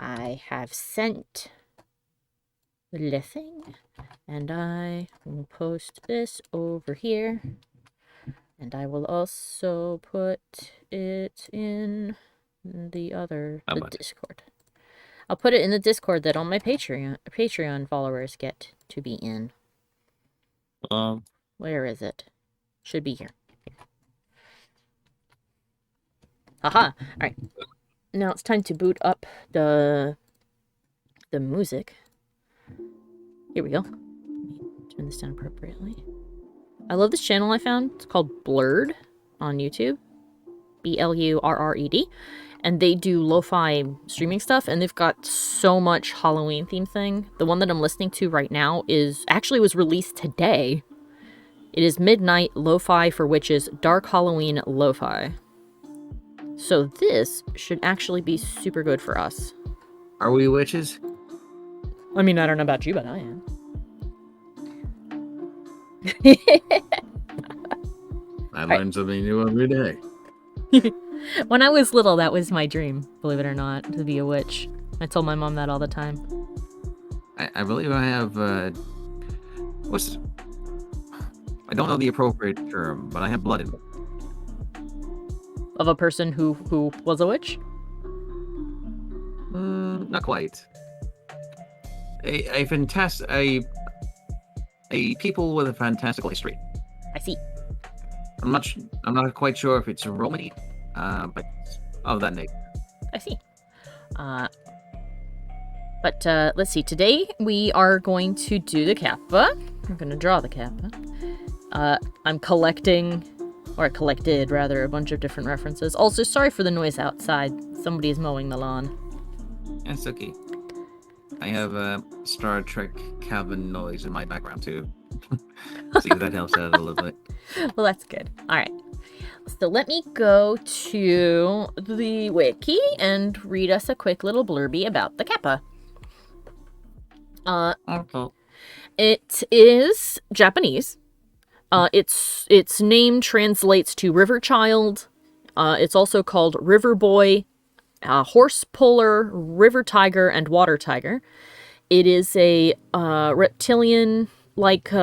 I have sent the thing, and I will post this over here. And I will also put it in the Discord. I'll put it in the Discord that all my Patreon followers get to be in. Where is it? Should be here. Aha! Alright. Now it's time to boot up the music. Here we go. Let me turn this down appropriately. I love this channel I found. It's called Blurred on YouTube. BLURRED. And they do lo-fi streaming stuff, and they've got so much Halloween themed thing. The one that I'm listening to right now was released today. It is Midnight Lo-Fi for Witches, Dark Halloween Lo-Fi. So this should actually be super good for us. Are we witches? I mean, I don't know about you, but I am. I learn something new every day. When I was little, that was my dream, believe it or not, to be a witch. I told my mom that all the time. I believe I have, I don't know the appropriate term, but I have blood in me. Of a person who was a witch? Not quite. A people with a fantastical history. I see. I'm not quite sure if it's Romany, but of that nature. I see. But let's see. Today we are going to do the Kappa. I'm going to draw the Kappa. I'm collected rather, a bunch of different references. Also, sorry for the noise outside. Somebody is mowing the lawn. That's okay. I have a Star Trek cabin noise in my background too. See if that helps out a little bit. Well, that's good. All right. So let me go to the wiki and read us a quick little blurby about the Kappa. Okay. It is Japanese. Its name translates to river child. It's also called river boy, horse puller, river tiger, and water tiger. It is a reptilian-like,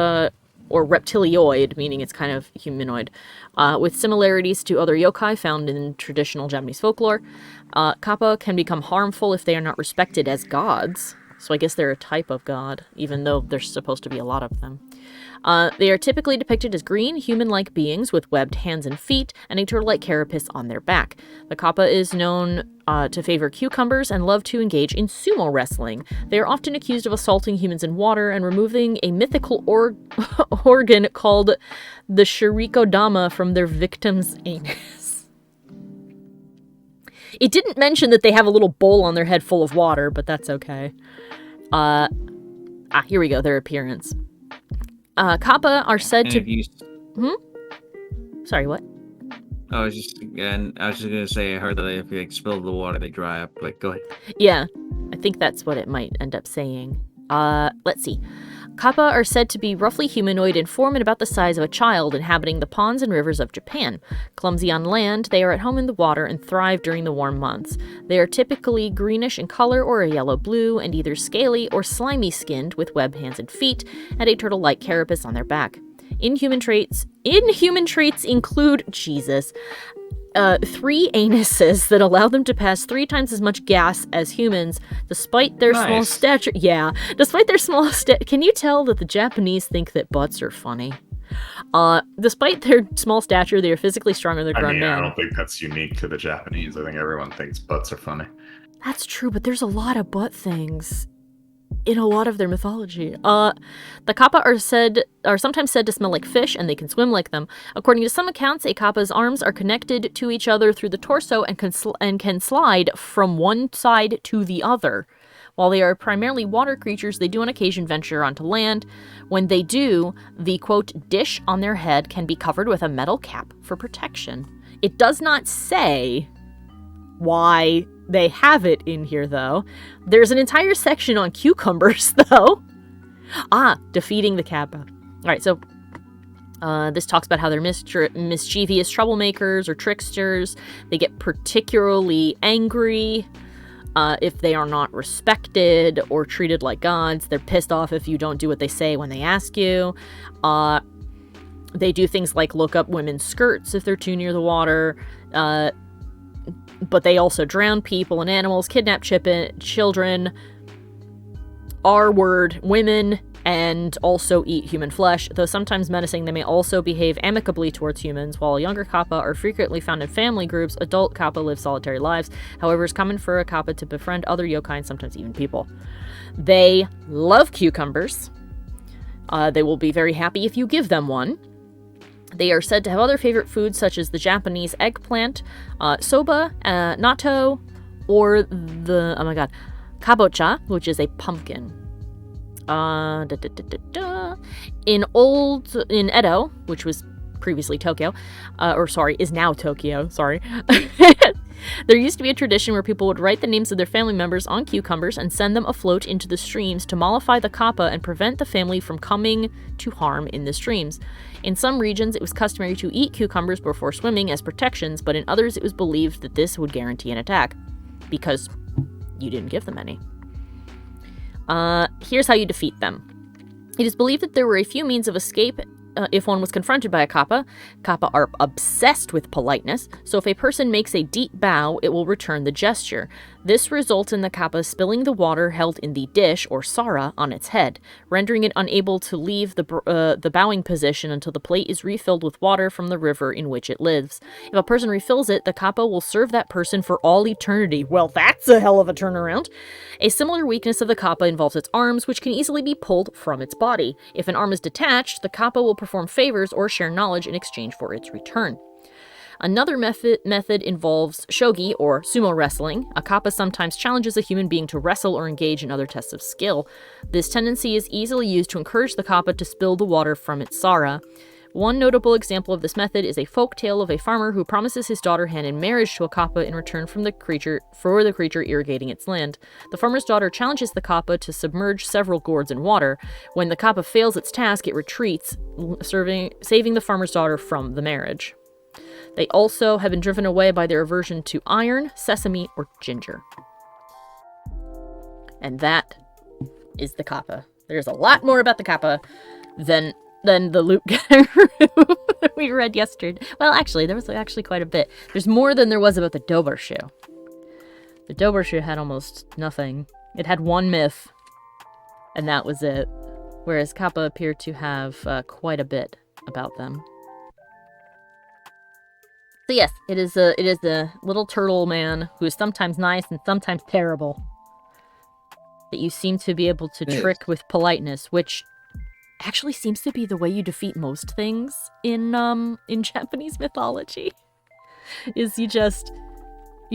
or reptilioid, meaning it's kind of humanoid, with similarities to other yokai found in traditional Japanese folklore. Kappa can become harmful if they are not respected as gods. So I guess they're a type of god, even though there's supposed to be a lot of them. They are typically depicted as green, human-like beings with webbed hands and feet, and a turtle-like carapace on their back. The Kappa is known to favor cucumbers and love to engage in sumo wrestling. They are often accused of assaulting humans in water and removing a mythical organ called the shirikodama from their victim's anus. It didn't mention that they have a little bowl on their head full of water, but that's okay. Here we go, their appearance. Kappa are said to... Sorry, what? I was just gonna say, I heard that if you spill the water, they dry up. Like, go ahead. Yeah, I think that's what it might end up saying. Let's see. Kappa are said to be roughly humanoid in form and about the size of a child, inhabiting the ponds and rivers of Japan. Clumsy on land, they are at home in the water and thrive during the warm months. They are typically greenish in color or a yellow-blue, and either scaly or slimy-skinned with webbed hands and feet, and a turtle-like carapace on their back. Inhuman traits include 3 anuses that allow them to pass 3 times as much gas as humans, despite their small stature. Yeah, despite their small Can you tell that the Japanese think that butts are funny? Despite their small stature, they are physically stronger than grown men. I don't think that's unique to the Japanese. I think everyone thinks butts are funny. That's true, but there's a lot of butt things in a lot of their mythology. The Kappa are sometimes said to smell like fish, and they can swim like them. According to some accounts, a Kappa's arms are connected to each other through the torso and can slide from one side to the other. While they are primarily water creatures, they do on occasion venture onto land. When they do, the, quote, dish on their head can be covered with a metal cap for protection. It does not say why they have it in here, though. There's an entire section on cucumbers, though. Defeating the Kappa. Alright, so this talks about how they're mischievous troublemakers or tricksters. They get particularly angry. If they are not respected or treated like gods, they're pissed off if you don't do what they say when they ask you. They do things like look up women's skirts if they're too near the water. But they also drown people and animals, kidnap children, R-word women, and also eat human flesh. Though sometimes menacing, they may also behave amicably towards humans. While younger Kappa are frequently found in family groups, adult Kappa live solitary lives. However, it's common for a Kappa to befriend other yokai and sometimes even people. They love cucumbers. They will be very happy if you give them one. They are said to have other favorite foods such as the Japanese eggplant, soba, natto, or the, oh my god, kabocha, which is a pumpkin. In Edo, which was previously Tokyo, is now Tokyo, sorry. There used to be a tradition where people would write the names of their family members on cucumbers and send them afloat into the streams to mollify the Kappa and prevent the family from coming to harm in the streams. In some regions, it was customary to eat cucumbers before swimming as protections, but in others, it was believed that this would guarantee an attack, because you didn't give them any. Here's how you defeat them. It is believed that there were a few means of escape if one was confronted by a Kappa. Kappa are obsessed with politeness, so if a person makes a deep bow, it will return the gesture. This results in the Kappa spilling the water held in the dish, or sara, on its head, rendering it unable to leave the bowing position until the plate is refilled with water from the river in which it lives. If a person refills it, the Kappa will serve that person for all eternity. Well, that's a hell of a turnaround. A similar weakness of the Kappa involves its arms, which can easily be pulled from its body. If an arm is detached, the Kappa will perform favors or share knowledge in exchange for its return. Another method involves shogi, or sumo wrestling. A Kappa sometimes challenges a human being to wrestle or engage in other tests of skill. This tendency is easily used to encourage the Kappa to spill the water from its sara. One notable example of this method is a folk tale of a farmer who promises his daughter hand in marriage to a Kappa in return for the creature irrigating its land. The farmer's daughter challenges the Kappa to submerge several gourds in water. When the Kappa fails its task, it retreats, saving the farmer's daughter from the marriage. They also have been driven away by their aversion to iron, sesame, or ginger. And that is the Kappa. There's a lot more about the Kappa than the loop that we read yesterday. Well, actually, there was actually quite a bit. There's more than there was about the Dobershu. The Dobershu had almost nothing. It had one myth, and that was it. Whereas Kappa appeared to have quite a bit about them. So yes, it is a little turtle man who is sometimes nice and sometimes terrible, that you seem to be able to trick with politeness, which actually seems to be the way you defeat most things in Japanese mythology. Is you're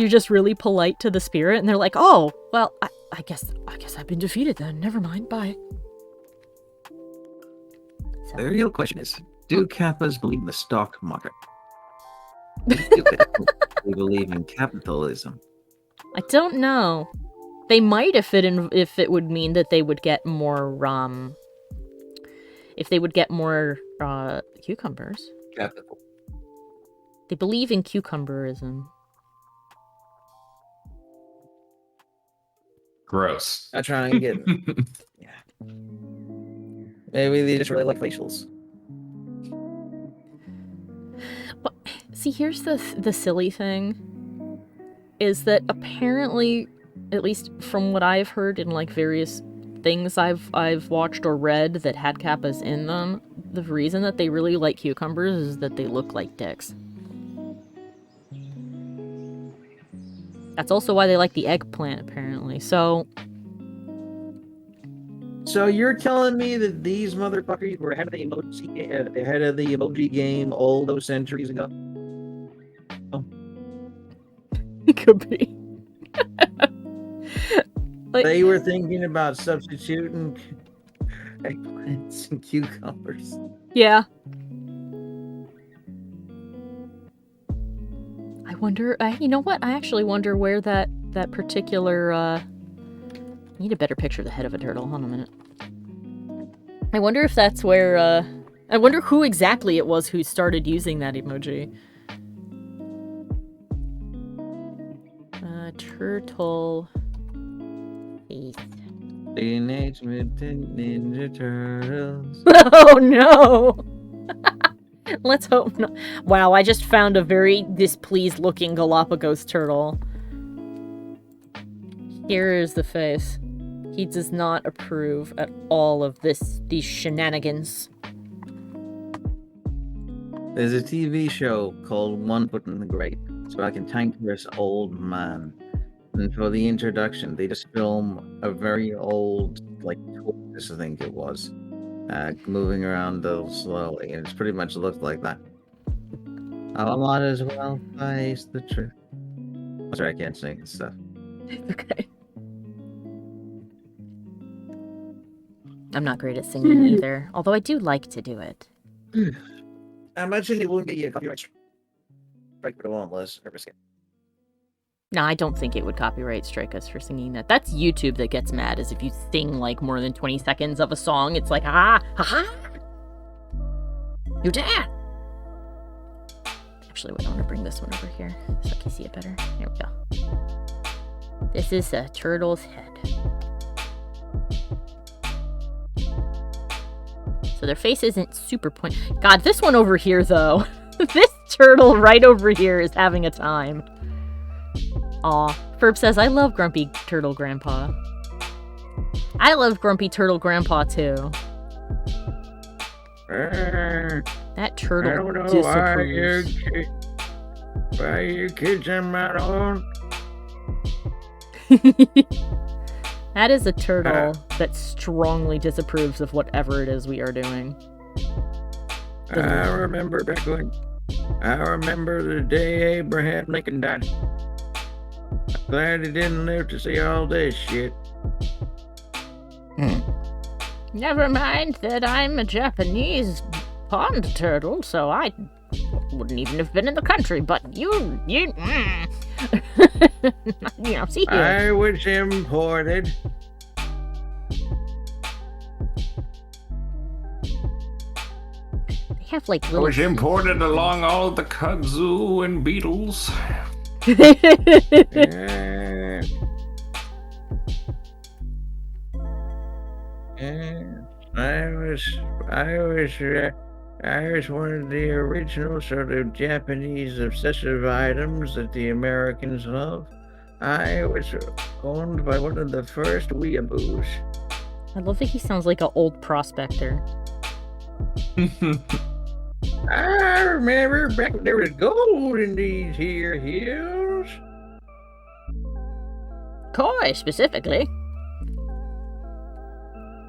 just really polite to the spirit, and they're like, oh, well, I guess I've been defeated then. Never mind, bye. So. The real question is, do Kappas believe in the stock market? They believe in capitalism. I don't know. They might if it would mean that they would get more if they would get more cucumbers. Capital. They believe in cucumberism. Gross. I try and get. Yeah. Maybe they just really like facials. But see, here's the silly thing, is that apparently, at least from what I've heard in like various things I've watched or read that had Kappas in them, the reason that they really like cucumbers is that they look like dicks. That's also why they like the eggplant, apparently. So you're telling me that these motherfuckers were ahead of the emoji game all those centuries ago? Oh. it could be. Like, They were thinking about substituting eggplants and cucumbers. yeah. I wonder, you know what? I actually wonder where that particular, I need a better picture of the head of a turtle. Hold on a minute. I wonder if that's where, I wonder who exactly it was who started using that emoji. Turtle face. Teenage Mutant Ninja Turtles. Oh no! Let's hope not. Wow, I just found a very displeased looking Galapagos turtle. Here is the face. He does not approve at all of these shenanigans. There's a TV show called One Foot in the Grave, so I can thank this old man. And for the introduction, they just film a very old, like, tortoise, I think it was, moving around slowly, and it's pretty much looked like that. I might as well face the truth. Sorry, I can't sing and stuff. Okay. I'm not great at singing either, although I do like to do it. I imagine it won't get you a copyright strike for the long list. No, I don't think it would copyright strike us for singing that. That's YouTube that gets mad, is if you sing like more than 20 seconds of a song, it's like, ha ha. You dare! Actually, wait, I want to bring this one over here so I can see it better. Here we go. This is a turtle's head. So their face isn't super point. God, this one over here, though. This turtle right over here is having a time. Aw. Ferb says, I love Grumpy Turtle Grandpa. I love Grumpy Turtle Grandpa, too. That turtle disapproves. Why you kids in my own? That is a turtle that strongly disapproves of whatever it is we are doing. I remember the day Abraham Lincoln died. Glad he didn't live to see all this shit. Never mind that I'm a Japanese pond turtle, so I wouldn't even have been in the country, but you see here. I was imported. They have like I little... was imported along all the kudzu and beetles. I was one of the original sort of Japanese obsessive items that the Americans love. I was owned by one of the first weeaboos. I love that he sounds like an old prospector. I remember back when there was gold in these here hills. Koi, specifically.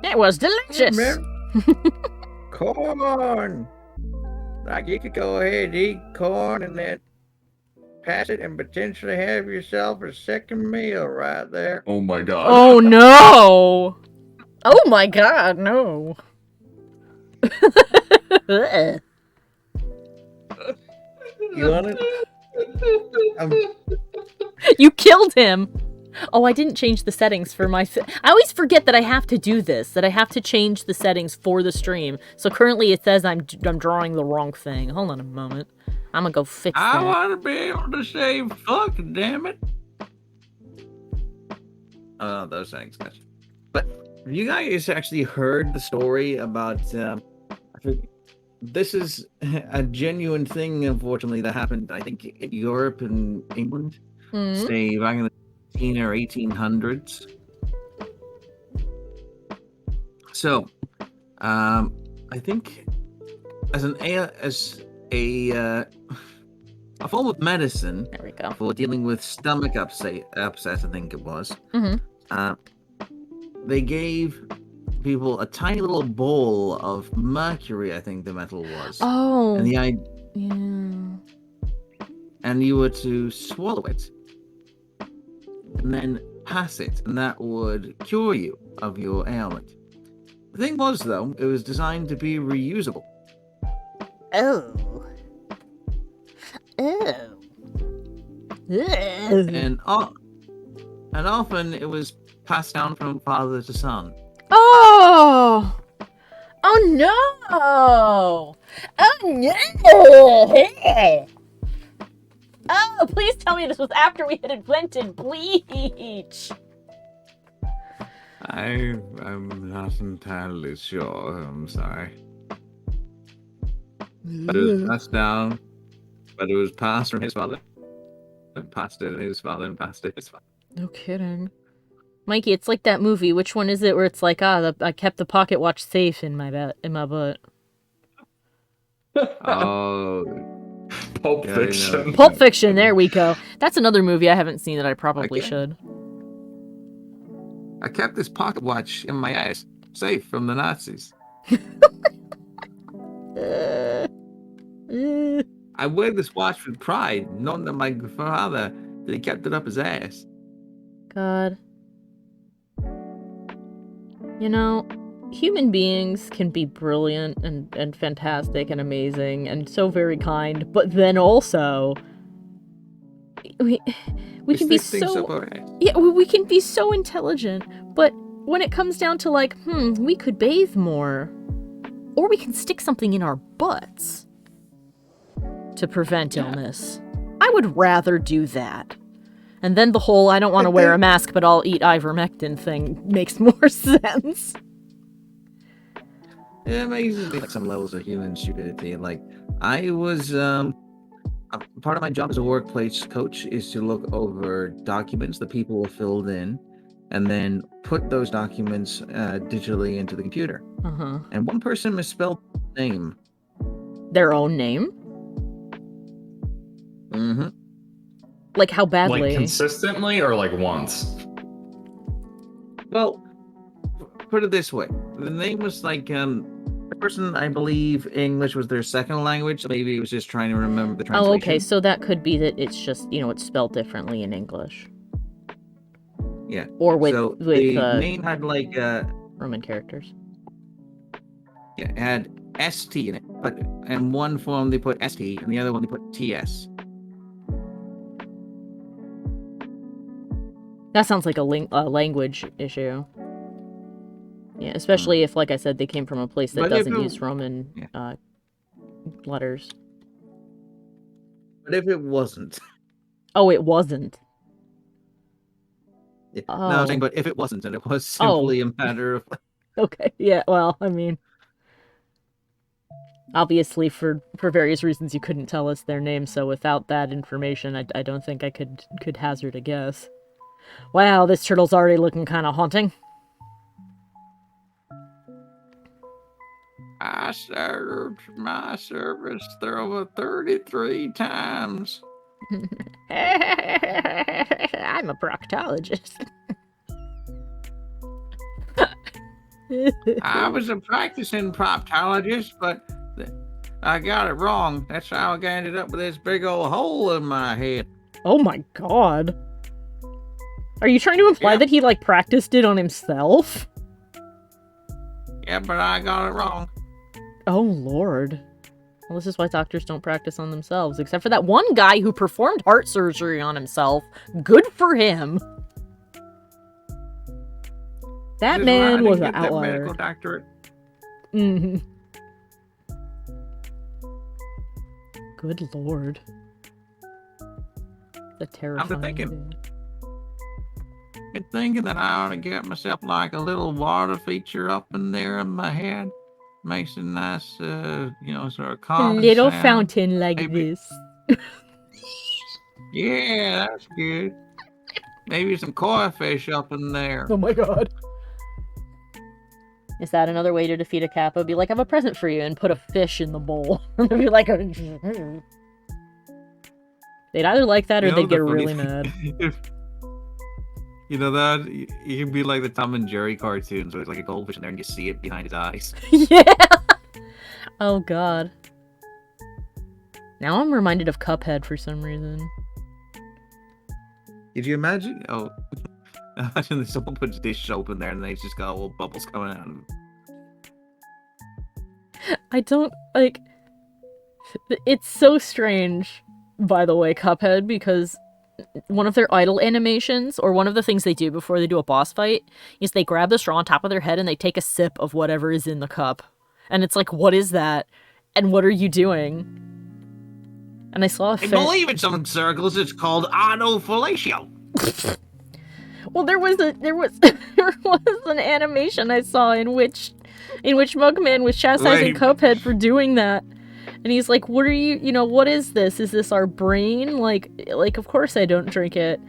It was delicious. Corn. Like you could go ahead and eat corn and then pass it and potentially have yourself a second meal right there. Oh my god. Oh no! Oh my god, no. You want it? You killed him! Oh, I didn't change the settings for my... I always forget that I have to do this, that I have to change the settings for the stream. So currently it says I'm drawing the wrong thing. Hold on a moment. I'm gonna go fix that. I want to be able to say fuck, damn it. Oh, those things. But have you guys actually heard the story about... this is a genuine thing, unfortunately, that happened, I think, in Europe and England. Say, back in the 18 or 1800s. So, I think as a form of medicine, There we go. for dealing with stomach upset, I think it was. Mm-hmm. They gave people a tiny little bowl of mercury, I think the metal was. Oh. And Yeah. and you were to swallow it and then pass it, and that would cure you of your ailment. The thing was, though, it was designed to be reusable. Oh. Oh. And often it was passed down from father to son. Oh! Oh no! Oh no! Oh, please tell me this was after we had invented bleach! I'm not entirely sure. I'm sorry. But it was passed down. But it was passed from his father. And passed it to his father and passed it to his father. No kidding. Mikey, it's like that movie. Which one is it where it's like, I kept the pocket watch safe in my butt. Oh, Pulp Yeah, you know. Fiction. Pulp Fiction, there we go. That's another movie I haven't seen that I probably Okay. should. I kept this pocket watch in my ass, safe from the Nazis. I wear this watch with pride, knowing that my father that he kept it up his ass. God. You know, human beings can be brilliant and fantastic and amazing and so very kind, but then also we can be stick things up so our ass. yeah, we can be so intelligent, but when it comes down to like, we could bathe more, or we can stick something in our butts to prevent illness. I would rather do that. And then the whole I don't want to wear a mask but I'll eat ivermectin thing makes more sense. Yeah, amazing. Like some levels of human stupidity. Like I was, part of my job as a workplace coach is to look over documents that people have filled in, and then put those documents digitally into the computer. Uh-huh. And one person misspelled name. Their own name? Mm-hmm. Like how badly? Like consistently or like once? Well, put it this way: the name was like the person, I believe, English was their second language. So maybe he was just trying to remember the translation. Oh, okay, so that could be that it's just, it's spelled differently in English. Yeah. Or with so the name had like Roman characters. yeah, it had ST in it, but in one form they put ST, and the other one they put TS. That sounds like a language issue. Yeah, especially if, like I said, they came from a place that But if doesn't it- use Roman letters. But if it wasn't, Oh, it wasn't. no, Oh. I'm saying, but if it wasn't, and it was simply a matter of Okay, yeah, well, I mean... Obviously, for various reasons, you couldn't tell us their name, so without that information, I don't think I could hazard a guess. Wow, this turtle's already looking kind of haunting. I served my service there over 33 times. I'm a proctologist. I was a practicing proctologist, but I got it wrong. That's how I ended up with this big old hole in my head. Oh my god. Are you trying to imply Yeah. that he, like, practiced it on himself? Yeah, but I got it wrong. Oh lord. Well, this is why doctors don't practice on themselves, except for that one guy who performed heart surgery on himself. Good for him. That This is why I man didn't was an get that outlier. medical doctorate. Mm-hmm. Good lord. The terrifying. thinking. Been thinking that I ought to get myself like a little water feature up in there in my head. Makes a nice, sort of calming little sound. fountain like Maybe- this. Yeah, that's good. Maybe some koi fish up in there. Oh my god. Is that another way to defeat a Kappa? Be like, I have a present for you, and put a fish in the bowl. And they'd be like, they'd either like that or You know they'd get the funny really thing- mad. You know that you can be like the Tom and Jerry cartoons, where there's like a goldfish in there and you see it behind his eyes. Yeah. Oh god. Now I'm reminded of Cuphead for some reason. Did you imagine? Oh, imagine someone puts dish soap in there and they just got little bubbles coming out of them. I don't, like... It's so strange, by the way, Cuphead, because one of their idle animations, or one of the things they do before they do a boss fight, is they grab the straw on top of their head and they take a sip of whatever is in the cup. And it's like, what is that? And what are you doing? And I saw a I believe in some circles it's called autofellatio. Well, there was there was an animation I saw in which Mugman was chastising Wait. Cuphead for doing that. And he's like, "What are you, what is this? Is this our brain? Like of course I don't drink it."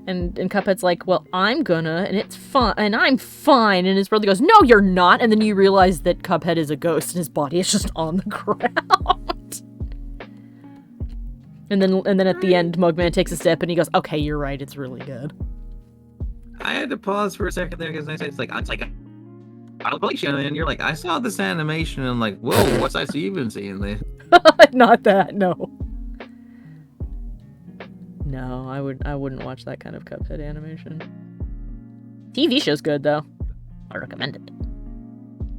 And Cuphead's like, "Well, I'm gonna, and it's fine, and I'm fine." And his brother goes, "No, you're not." And then you realize that Cuphead is a ghost and his body is just on the ground. And then at the end, Mugman takes a step and he goes, "Okay, you're right. It's really good." I had to pause for a second there because it's like I'll play you, and you're like, I saw this animation, and I'm like, whoa, what's I see even seeing this? Not that, no. No, I wouldn't watch that kind of Cuphead animation. TV show's good though. I recommend it.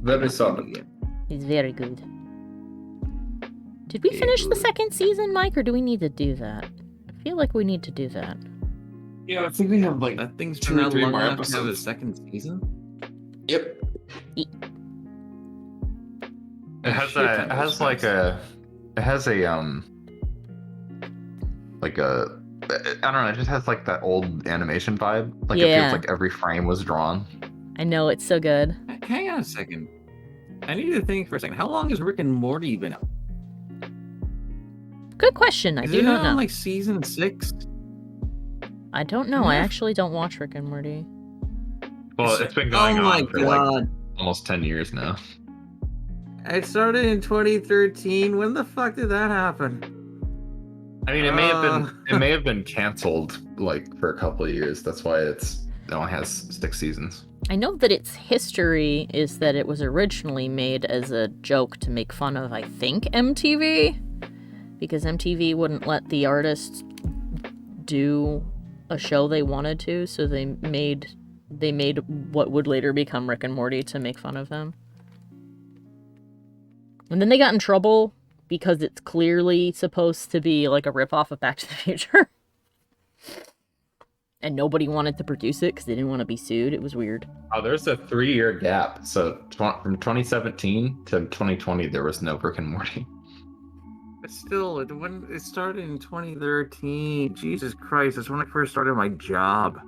Very solid. It's very good. Did we finish the second season, Mike, or do we need to do that? I feel like we need to do that. Yeah, I think we have like That thing's 2 been or out 3 long more enough to have a episodes. second season. Yep. E- It has Shit, a. It that has was like fast. a. It has a like a. I don't know. It just has like that old animation vibe. Like it Yeah. feels like every frame was drawn. I know, it's so good. Hang on a second. I need to think for a second. How long has Rick and Morty been out? Good question. I Is do it not on know. like season 6? I don't know. I Yeah. actually don't watch Rick and Morty. Well, it's been going Oh my on for like god! almost 10 years now. It started in 2013. When the fuck did that happen? I mean, it may have been canceled like for a couple of years. That's why it only has 6 seasons. I know that its history is that it was originally made as a joke to make fun of, I think, MTV, because MTV wouldn't let the artists do a show they wanted to, so they made what would later become Rick and Morty to make fun of them. And then they got in trouble because it's clearly supposed to be like a ripoff of Back to the Future. And nobody wanted to produce it because they didn't want to be sued. It was weird. Oh, there's a 3-year gap. So from 2017 to 2020, there was no Rick and Morty. But still, when it started in 2013. Jesus Christ, that's when I first started my job.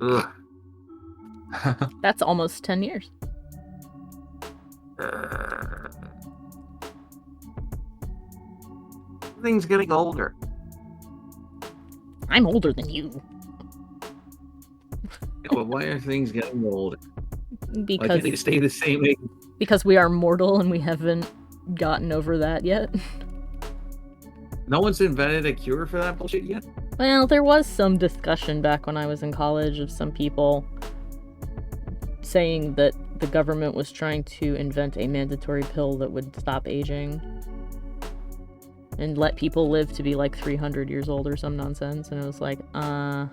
Ugh. That's almost 10 years. Things getting older. I'm older than you. But why are things getting older? Why Because can't they stay the same age? because we are mortal and we haven't gotten over that yet. No one's invented a cure for that bullshit yet? Well, there was some discussion back when I was in college of some people saying that the government was trying to invent a mandatory pill that would stop aging and let people live to be like 300 years old or some nonsense. And it was like, huh.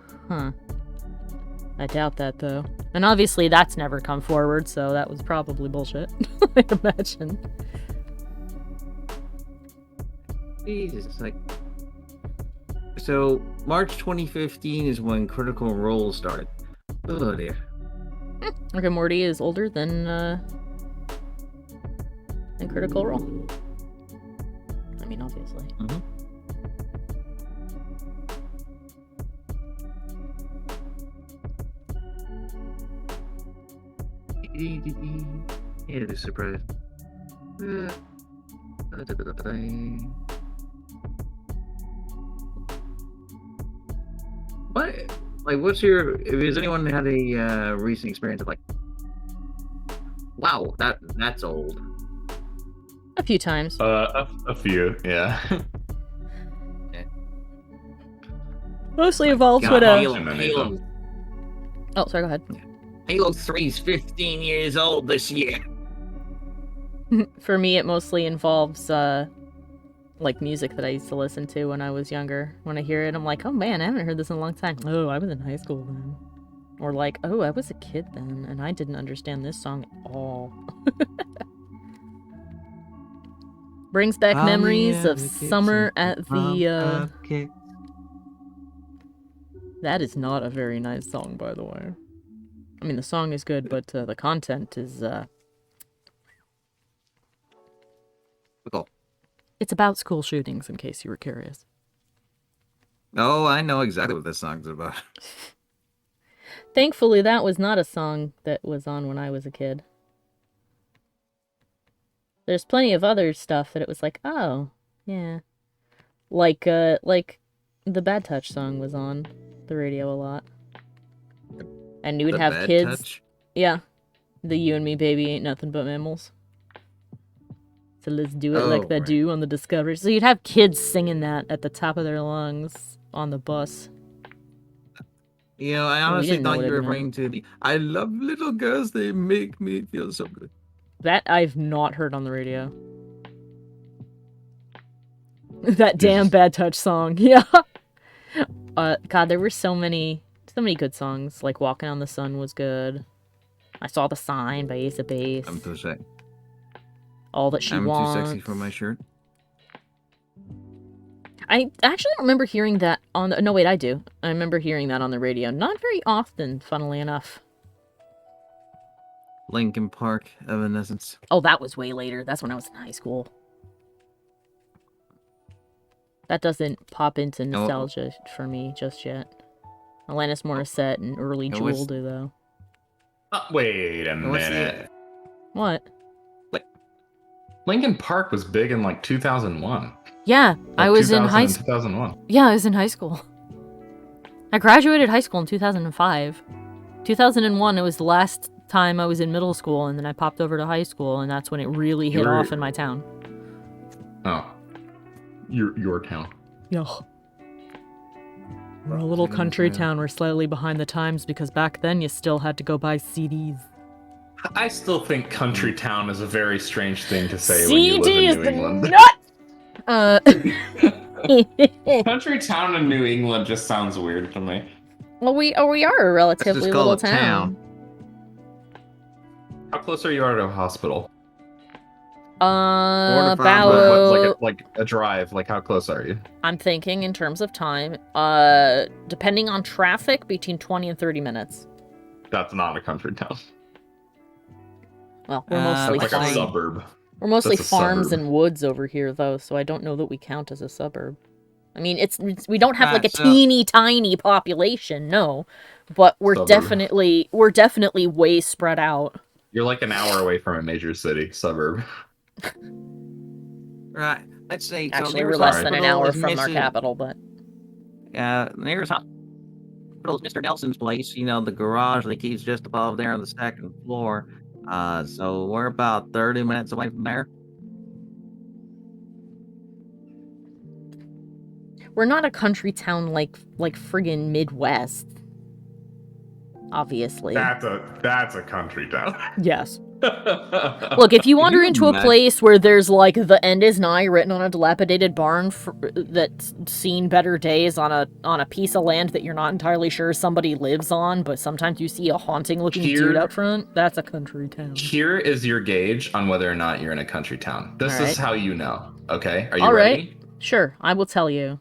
I doubt that, though. And obviously that's never come forward, so that was probably bullshit, I imagine. Jesus, it's like... So, March 2015 is when Critical Role started. Oh dear. Rick and Morty is older than Critical Role. I mean, obviously. Mm-hmm. Yeah, the surprise. What? Like, what's your? Has anyone had a recent experience of like, wow, that's old? A few times. A few, yeah. Mostly involves God, when Halo, Oh, sorry, go ahead. Halo 3's 15 years old this year. For me, it mostly involves like music that I used to listen to when I was younger. When I hear it, I'm like, oh man, I haven't heard this in a long time. Oh, I was in high school then. Or like, oh, I was a kid then, and I didn't understand this song at all. Brings back memories of summer at the That is not a very nice song, by the way. I mean, the song is good, but the content is Cool. It's about school shootings, in case you were curious. Oh, I know exactly what this song's about. Thankfully, that was not a song that was on when I was a kid. There's plenty of other stuff that it was like, oh, yeah. Like the Bad Touch song was on the radio a lot. And you would The have Bad kids. Touch? Yeah. The You and Me Baby Ain't Nothing But Mammals. So let's do it like they right. do on the Discovery. So you'd have kids singing that at the top of their lungs on the bus. You know, I we honestly didn't know thought what you it were meant. referring to the I love little girls, they make me feel so good. That I've not heard on the radio. That damn Bad Touch song. Yeah. God, there were so many good songs. Like Walking on the Sun was good. I Saw the Sign by Ace of Base. I'm too sexy. All That She I'm Wants. too sexy for my shirt. I actually don't remember hearing that on the... No, wait, I do. I remember hearing that on the radio. Not very often, funnily enough. Linkin Park, Evanescence. Oh, that was way later. That's when I was in high school. That doesn't pop into nostalgia for me just yet. Alanis Morissette and early Jewel do, though. Wait a minute. What? Linkin Park was big in like 2001. Yeah, I was in high school. 2001. Yeah, I was in high school. I graduated high school in 2005. 2001, it was the last time I was in middle school, and then I popped over to high school, and that's when it really hit off in my town. Oh. Your town. Yeah. We're a little country town. We're slightly behind the times because back then you still had to go buy CDs. I still think country town is a very strange thing to say when you live in New England. Country town in New England just sounds weird to me. Well, we are a relatively little town. How close are you to a hospital? About like a drive. Like how close are you? I'm thinking in terms of time. Depending on traffic, between 20 and 30 minutes. That's not a country town. Well, we're mostly Like a suburb. We're mostly That's a farms suburb. and woods over here, though, so I don't know that we count as a suburb. I mean, we don't have like a teeny tiny population, no, but we're Suburb. definitely way spread out. You're like an hour away from a major city suburb. Right. Let's say Actually, we're less than an hour from our capital, but nearest hospital is Mr. Nelson's place. You know, the garage that keeps just above there on the second floor. So we're about 30 minutes away from there. we're not a country town like friggin' Midwest. Obviously. That's a country town. Yes. Look, if you wander into a place where there's like "the end is nigh" written on a dilapidated barn that's seen better days on a piece of land that you're not entirely sure somebody lives on, but sometimes you see a haunting looking dude up front, that's a country town. Here is your gauge on whether or not you're in a country town. This is how you know. Okay, are you All ready? right. Sure, I will tell you.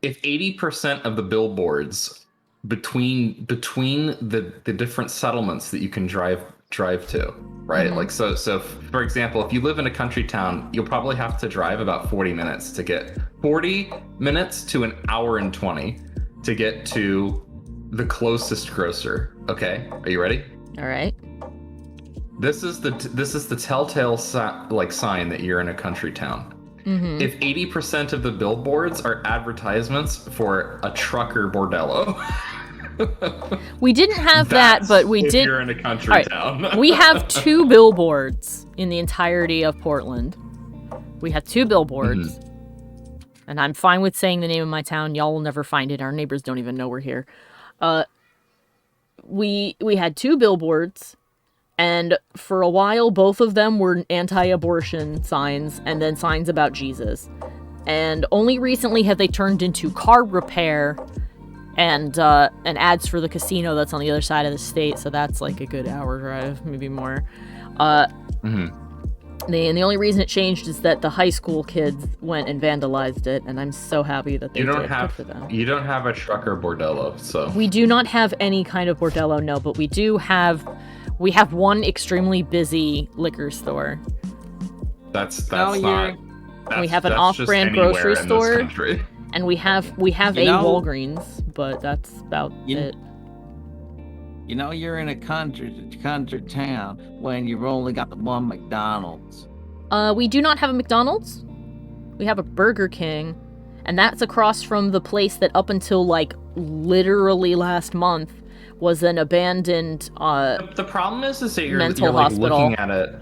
If 80% of the billboards between the different settlements that you can drive to, right? Mm-hmm. Like so for example, if you live in a country town, you'll probably have to drive about 40 minutes to get 40 minutes to an hour and 20 to get to the closest grocer. Okay, are you ready? All right. This is the telltale sign that you're in a country town. Mm-hmm. If 80% of the billboards are advertisements for a trucker bordello. We didn't have that, but we did. You're in a country town. We have 2 billboards in the entirety of Portland. We have 2 billboards. Mm-hmm. And I'm fine with saying the name of my town. Y'all will never find it. Our neighbors don't even know we're here. We had 2 billboards, and for a while both of them were anti-abortion signs and then signs about Jesus. And only recently have they turned into car repair and ads for the casino that's on the other side of the state, so that's like a good hour drive, maybe more. The only reason it changed is that the high school kids went and vandalized it, and I'm so happy that they did. Good for them. You don't have a trucker bordello, so we do not have any kind of bordello, no, but we have one extremely busy liquor store. That's not. We have an off-brand grocery store. And we have a Walgreens, but that's about it. You know, you're in a country town when you've only got the one McDonald's. We do not have a McDonald's. We have a Burger King, and that's across from the place that up until like literally last month was an abandoned The problem is that mental you're like hospital. looking at it.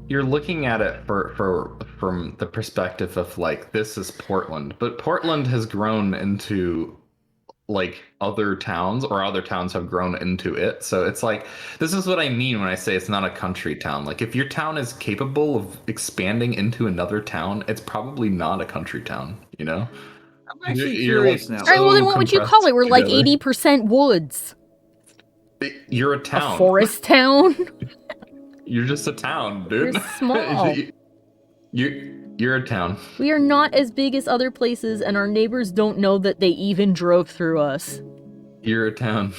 You're looking at it from the perspective of like this is Portland, but Portland has grown into like other towns, or other towns have grown into it. So it's like, this is what I mean when I say it's not a country town. Like if your town is capable of expanding into another town, it's probably not a country town, you know? I'm actually You're, curious like, now. All right, well then so what would you call it? We're like together. 80% woods. You're a town. A forest town. You're just a town, dude. We're small. You're a town. We are not as big as other places, and our neighbors don't know that they even drove through us. You're a town.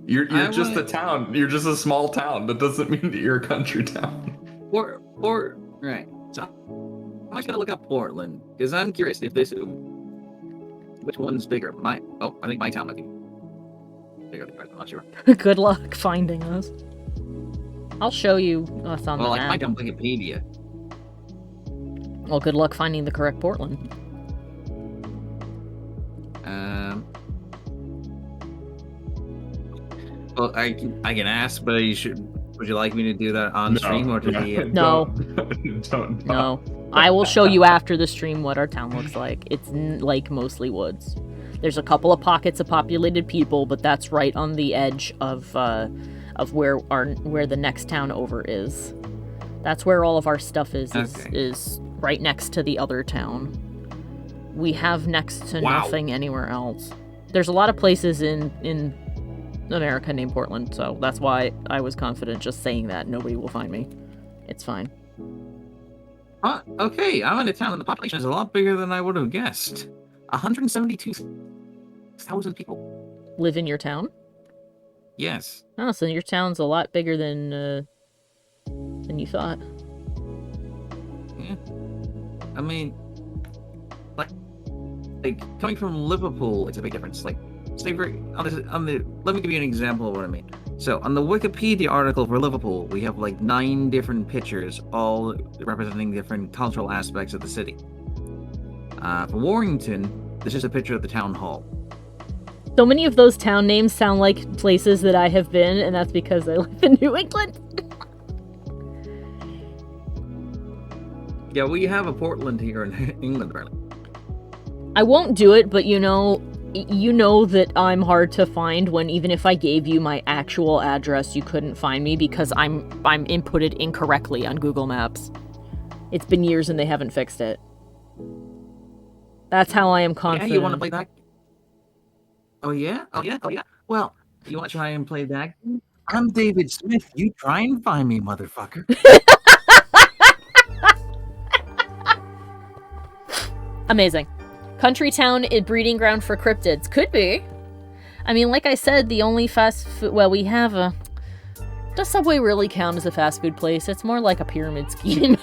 You're just a town. You're just a small town. That doesn't mean that you're a country town. Right. So I'm just gonna look up Portland because I'm curious if which one's bigger. I think my town might be bigger than yours. I'm not sure. Good luck finding us. I'll show you us on the Well, I map. might on Wikipedia. Well, good luck finding the correct Portland. Well, I can ask, but would you like me to do that on stream or to the? No. Don't. No. I will show you after the stream what our town looks like. It's like mostly woods. There's a couple of pockets of populated people, but that's right on the edge of where the next town over is. That's where all of our stuff is right next to the other town. We have next to nothing anywhere else. There's a lot of places in America named Portland, so that's why I was confident just saying that. Nobody will find me. It's fine. Okay, I'm in a town and the population is a lot bigger than I would have guessed. 172,000 people. Live in your town? Yes. Oh, so your town's a lot bigger than you thought. Yeah. I mean, like coming from Liverpool, it's a big difference. Like, say let me give you an example of what I mean. So on the Wikipedia article for Liverpool, we have like 9 different pictures, all representing different cultural aspects of the city. For Warrington, this is a picture of the town hall. So many of those town names sound like places that I have been, and that's because I live in New England. Yeah, we have a Portland here in England, apparently. I won't do it, but you know that I'm hard to find when even if I gave you my actual address, you couldn't find me because I'm inputted incorrectly on Google Maps. It's been years and they haven't fixed it. That's how I am confident. Yeah, you want to play that? Oh yeah? Well, you want to try and play that? I'm David Smith. You try and find me, motherfucker. Amazing. Country town, breeding ground for cryptids. Could be. I mean, like I said, the only fast food... Well, we have a... Does Subway really count as a fast food place? It's more like a pyramid scheme.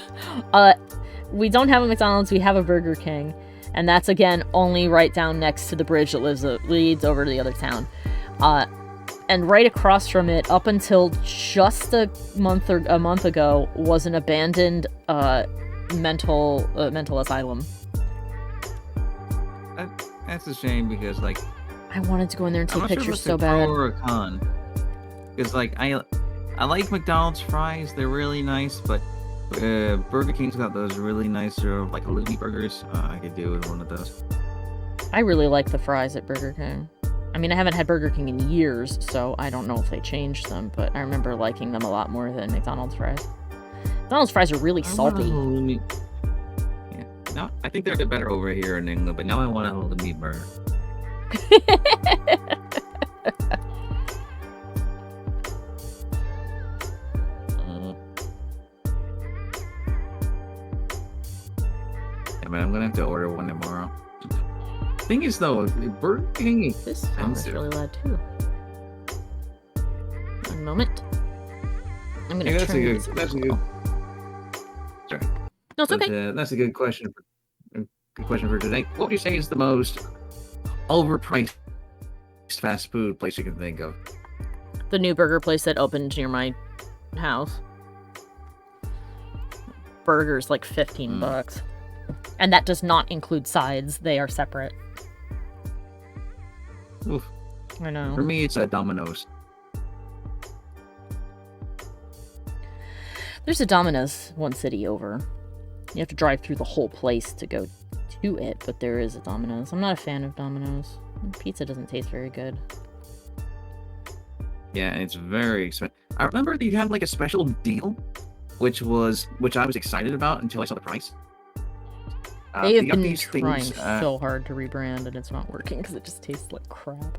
We don't have a McDonald's, we have a Burger King. And that's, again, only right down next to the bridge that leads over to the other town. And right across from it, up until just a month ago, was an abandoned mental asylum. That's a shame because, like, I wanted to go in there and take pictures so Pro bad. or a con? Because, like, I like McDonald's fries; they're really nice. But Burger King's got those really nice, like halloumi burgers. I could do with one of those. I really like the fries at Burger King. I mean, I haven't had Burger King in years, so I don't know if they changed them. But I remember liking them a lot more than McDonald's fries. McDonald's fries are really salty. Yeah, no, I think they're a bit better over here in England. But now I want a halloumi burger. Yeah, but I'm gonna have to order one tomorrow. Thing is, though, Burger King is This sound is really loud too. One moment. I'm gonna that's turn a good. this That's a up. good. Sorry. No, it's But, okay. that's a good question. Good question for today. What would you say is the most overpriced fast food place you can think of? The new burger place that opened near my house. Burgers like $15. And that does not include sides. They are separate. Oof. I know. For me, it's Domino's. There's a Domino's one city over. You have to drive through the whole place to go to it, but there is a Domino's. I'm not a fan of Domino's. Pizza doesn't taste very good. Yeah, and it's very expensive. I remember they had like a special deal, which I was excited about until I saw the price. They have got been these trying things, so hard to rebrand, and it's not working because it just tastes like crap.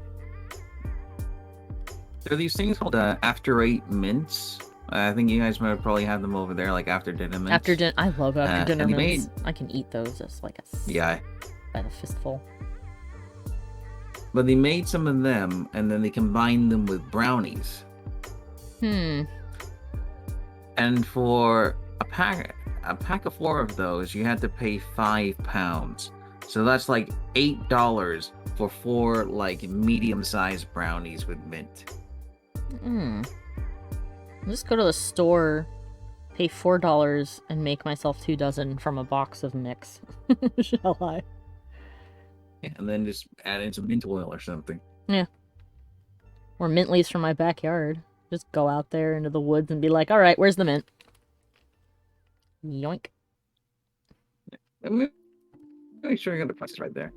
There are these things called After 8 mints. I think you guys might probably have them over there, like after dinner mints. After dinner, I love after dinner and they mints. I can eat those as like a Yeah, by the fistful. but they made some of them, and then they combined them with brownies. And for a pack of 4 of those, you had to pay £5. So that's like $8 for 4 like medium-sized brownies with mint. I'll just go to the store, pay $4, and make myself 2 dozen from a box of mix. Shall I? Yeah, and then just add in some mint oil or something. Yeah. Or mint leaves from my backyard. Just go out there into the woods and be like, alright, where's the mint? Yoink. Make sure you got the prices right there.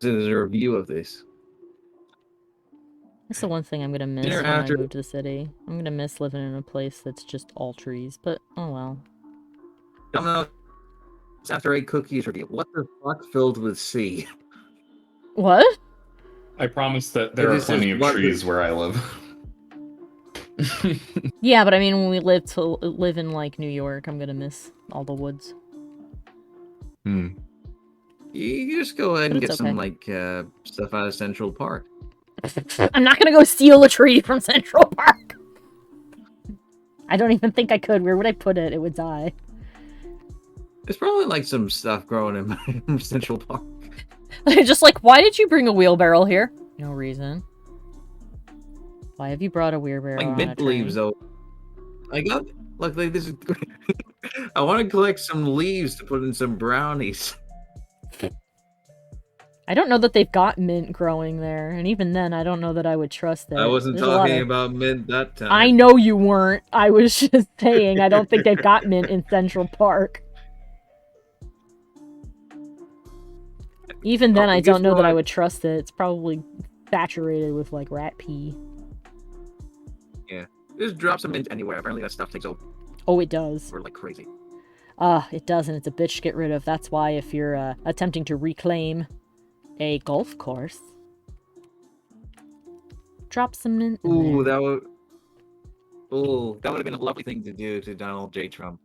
There's a review of this. That's the one thing I'm gonna miss Dinner when after- I move to the city. I'm gonna miss living in a place that's just all trees, but oh well. Domino's After 8 cookies review. What the fuck filled with C? What? I promise that there are This is plenty of what trees where I live. Yeah, but I mean, when we live in like New York, I'm gonna miss all the woods. You just go ahead and But get it's some okay. stuff out of Central Park. I'm not gonna go steal a tree from Central Park. I don't even think I could. Where would I put it? It would die. There's probably like some stuff growing in Central Park. Just like, why did you bring a wheelbarrow here? No reason. Why have you brought a wheelbarrow Like on mint a leaves train? though. Look like this is I want to collect some leaves to put in some brownies. I don't know that they've got mint growing there, and even then, I don't know that I would trust it. I wasn't There's a lot talking of- about mint that time. I know you weren't. I was just saying I don't think they've got mint in Central Park. Even then, I guess don't know that I what? would trust it. It's probably saturated with like rat pee. Just drop some mint anywhere. Apparently that stuff takes over Oh, it does. like crazy. It does, and it's a bitch to get rid of. That's why if you're attempting to reclaim a golf course, drop some mint in Ooh, there. that would have been a lovely thing to do to Donald J. Trump.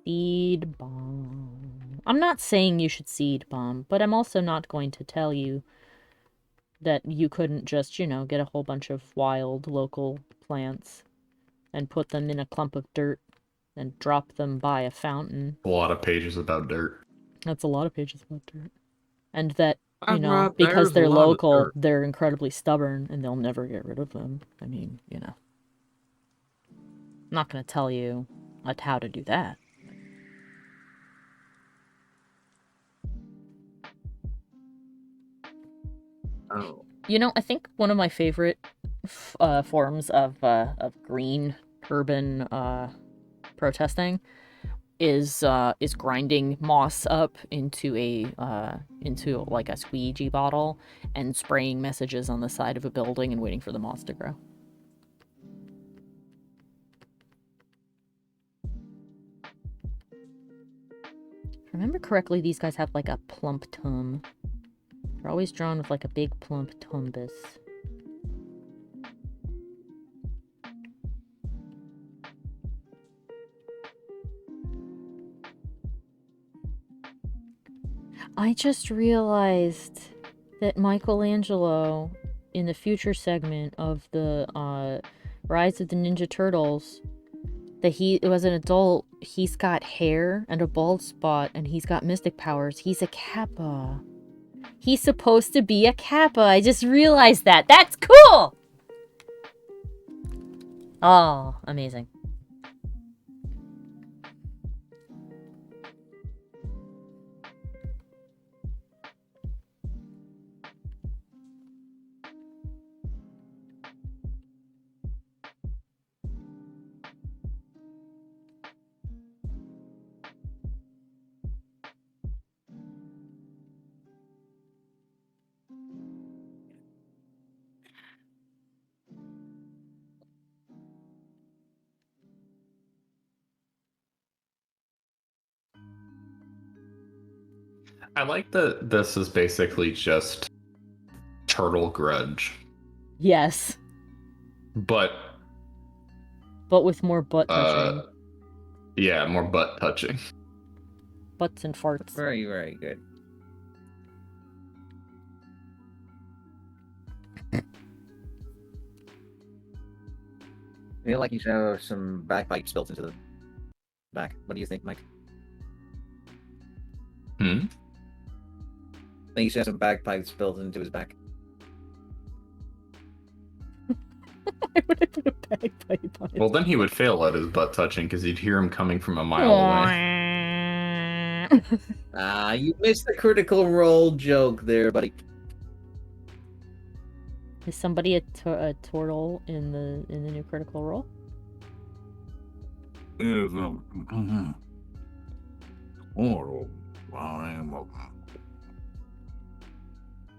Seed bomb. I'm not saying you should seed bomb, but I'm also not going to tell you that you couldn't just, get a whole bunch of wild local plants and put them in a clump of dirt and drop them by a fountain. A lot of pages about dirt. That's a lot of pages about dirt. And that, Rob, because there's a they're lot of local, dirt. they're incredibly stubborn and they'll never get rid of them. I mean, I'm not going to tell you how to do that. Oh. I think one of my favorite forms of green urban protesting is grinding moss up into like a squeegee bottle and spraying messages on the side of a building and waiting for the moss to grow. If I remember correctly, these guys have like a plump tum. They're always drawn with like a big plump tumbus. I just realized that Michelangelo, in the future segment of the Rise of the Ninja Turtles, that he was an adult, he's got hair and a bald spot, and he's got mystic powers. He's a Kappa. He's supposed to be a Kappa. I just realized that. That's cool! Oh, amazing. I like that this is basically just turtle grudge, Yes, but but with more butt touching. yeah, more butt touching. Butts and farts. Very, very good. I feel like you should have some bagpipes built into the back. What do you think, Mike? Hmm? I think you should have some bagpipes built into his back. Why would I put a bagpipe on it? Well, then he would fail at his butt touching because you'd hear him coming from a mile away. Ah, you missed the critical role joke there, buddy. Is somebody a turtle in the new Critical Role?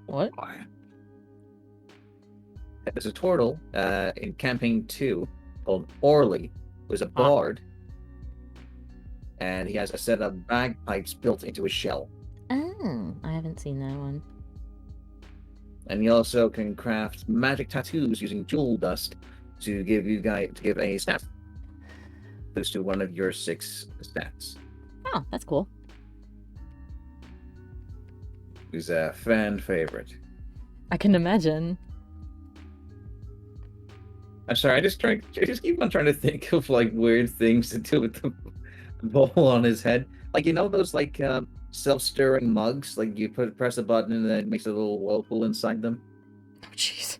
What? There's a turtle in Campaign 2 called Orly, who's a bard, and he has a set of bagpipes built into his shell. Oh, I haven't seen that one. And he also can craft magic tattoos using jewel dust to give a stat boost to one of your 6 stats. Oh, that's cool. He's a fan favorite. I can imagine. I'm sorry, I just keep on trying to think of like weird things to do with the bowl on his head. Like, you know those like self-stirring mugs? Like you press a button and then it makes a little whirlpool inside them. Oh, jeez.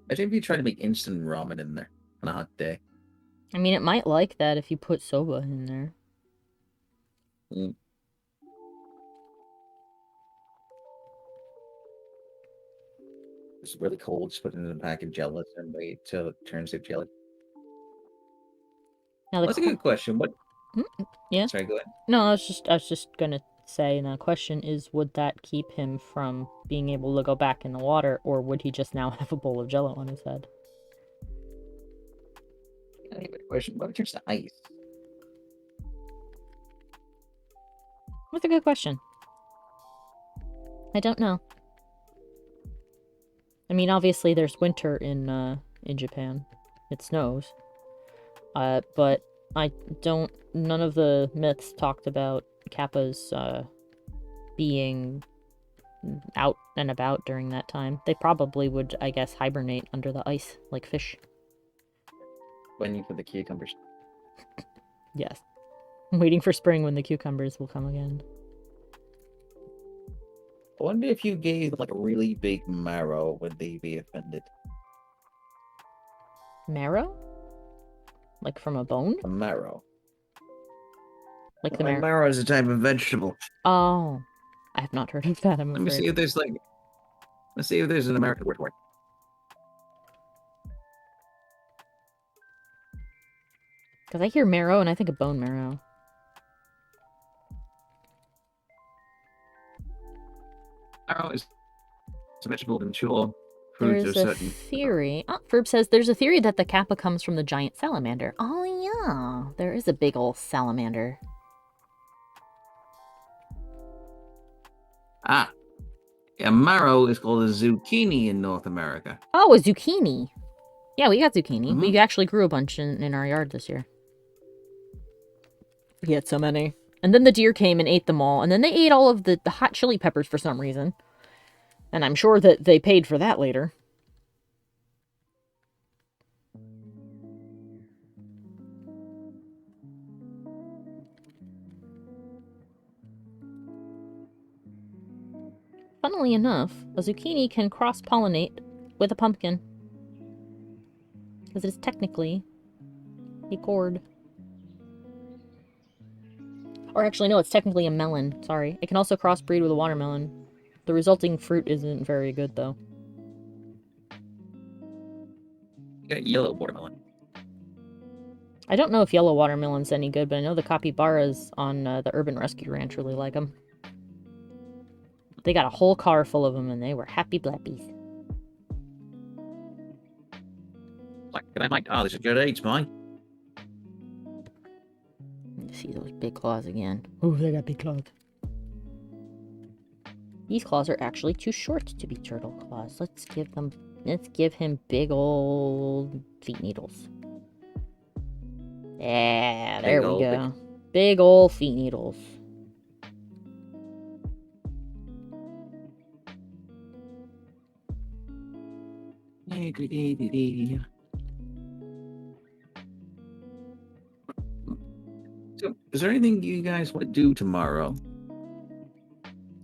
Imagine if you try to make instant ramen in there on a hot day. I mean, it might like that if you put soba in there. Mm. It's really cold, just put it in a pack of gelatin and wait till it turns to jelly. Now, the That's a good question. What? Yeah? Sorry, go ahead. No, I was just gonna say, and the question is, would that keep him from being able to go back in the water, or would he just now have a bowl of jello on his head? Anyway, question. What turns to ice? That's a good question. I don't know. I mean, obviously there's winter in Japan. It snows. But I don't... None of the myths talked about Kappas, being out and about during that time. They probably would, I guess, hibernate under the ice, like fish. Waiting for the cucumbers. Yes. I'm waiting for spring when the cucumbers will come again. I wonder if you gave like a really big marrow, would they be offended? Marrow? Like from a bone? A marrow. Like the Well, marrow? marrow is a type of vegetable. Oh. I have not heard of that, I'm Let me afraid. see if there's like. Let's see if there's an American word for it. Because I hear marrow and I think of bone marrow. Marrow is a vegetable and chewable. Fruits There's are a certain. theory. Oh, Ferb says there's a theory that the Kappa comes from the giant salamander. Oh, yeah. There is a big ol' salamander. Ah. A marrow is called a zucchini in North America. Oh, a zucchini. Yeah, we got zucchini. Mhm. We actually grew a bunch in our yard this year. We had so many. And then the deer came and ate them all. And then they ate all of the hot chili peppers for some reason. And I'm sure that they paid for that later. funnily enough, a zucchini can cross-pollinate with a pumpkin. Because it is technically a gourd. Or actually, no, it's technically a melon. Sorry. It can also crossbreed with a watermelon. The resulting fruit isn't very good, though. You got yellow watermelon. I don't know if yellow watermelon's any good, but I know the capybaras on the Urban Rescue Ranch really like them. They got a whole car full of them, and they were happy blappies. Like, I might. Oh, this is good age, mine. See those big claws again. Oh, they got big claws. These claws are actually too short to be turtle claws. Let's give him big old feet needles. Yeah, there we go. Big old feet needles. So, is there anything you guys want to do tomorrow?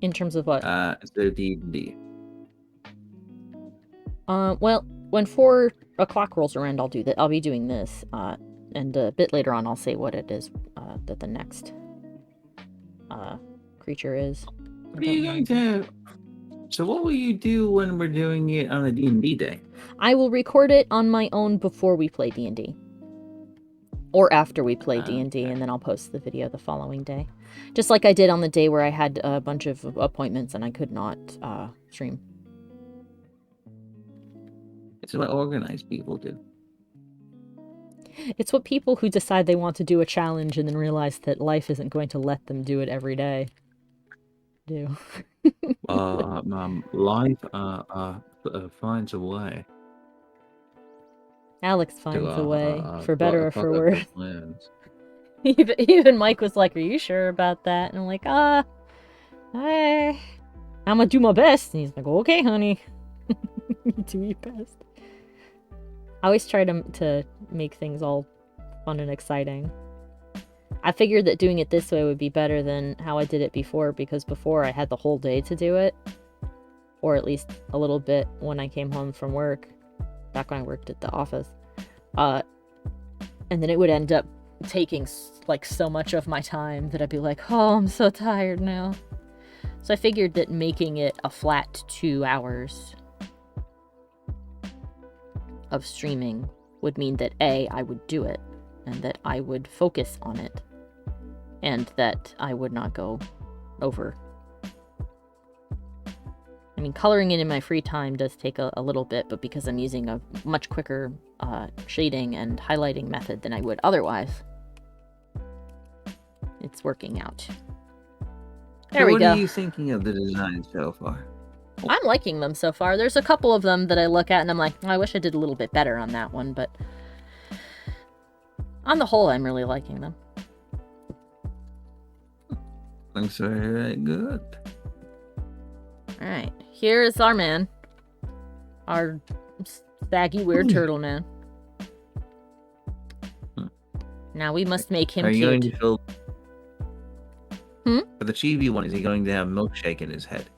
In terms of what? Instead of D&D. Well, when 4 o'clock rolls around, I'll do that. I'll be doing this. And a bit later on, I'll say what it is that the next creature is. What are you going to? So, what will you do when we're doing it on a D&D day? I will record it on my own before we play D&D. Or after we play D&D, and then I'll post the video the following day. Just like I did on the day where I had a bunch of appointments and I could not stream. It's what organized people do. It's what people who decide they want to do a challenge and then realize that life isn't going to let them do it every day do. Life finds a way. Alex finds a way, for better or for fuck up worse. their plans. Even Mike was like, "Are you sure about that?" And I'm like, I'm gonna do my best. And he's like, "Okay, honey." Do your best. I always try to make things all fun and exciting. I figured that doing it this way would be better than how I did it before, because before I had the whole day to do it. Or at least a little bit when I came home from work. Back when I worked at the office. And then it would end up taking like so much of my time that I'd be like, oh, I'm so tired now. So I figured that making it a flat 2 hours of streaming would mean that A, I would do it, and that I would focus on it, and that I would not go over. I mean, coloring it in my free time does take a little bit, but because I'm using a much quicker shading and highlighting method than I would otherwise, it's working out. There we go. What are you thinking of the design so far? I'm liking them so far. There's a couple of them that I look at and I'm like, I wish I did a little bit better on that one, but on the whole, I'm really liking them. Looks very good. Alright, here is our man. Our saggy, weird turtle man. Now we must make him Are you cute. going to fill... Hmm? For the chibi one, is he going to have milkshake in his head?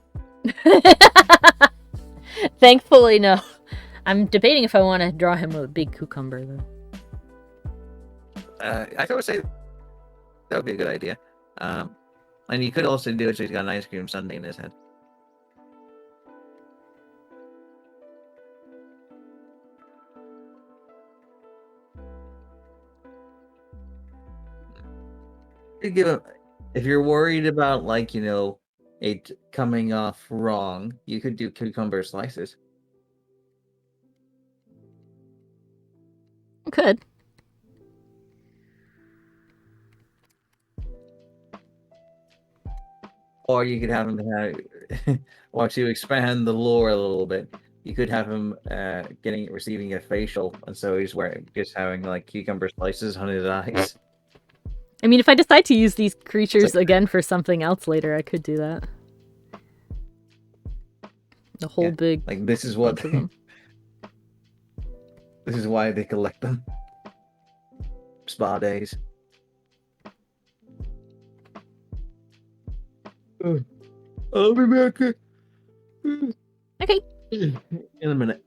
Thankfully, no. I'm debating if I want to draw him a big cucumber, though. I would say that would be a good idea. And you could also do it so he's got an ice cream sundae in his head. You give him, if you're worried about, like, it coming off wrong, you could do cucumber slices. Could. Or you could have him or to expand the lore a little bit, you could have him receiving a facial, and so he's just having like cucumber slices on his eyes. I mean, if I decide to use these creatures again for something else later, I could do that. The whole big... Like, this is what... bunch of them. This is why they collect them. Spa days. I'll be back. Okay. In a minute.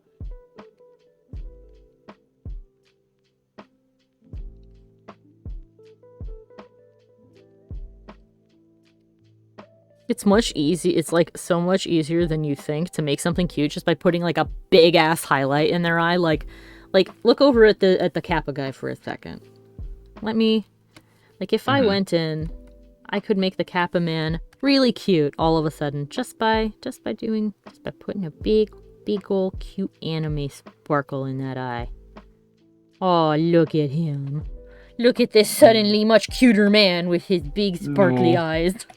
It's much easy. It's like so much easier than you think to make something cute just by putting like a big ass highlight in their eye. Like look over at the Kappa guy for a second. Let me, like, if I went in, I could make the Kappa man really cute all of a sudden just by putting a big old cute anime sparkle in that eye. Oh, look at him. Look at this suddenly much cuter man with his big sparkly No. eyes.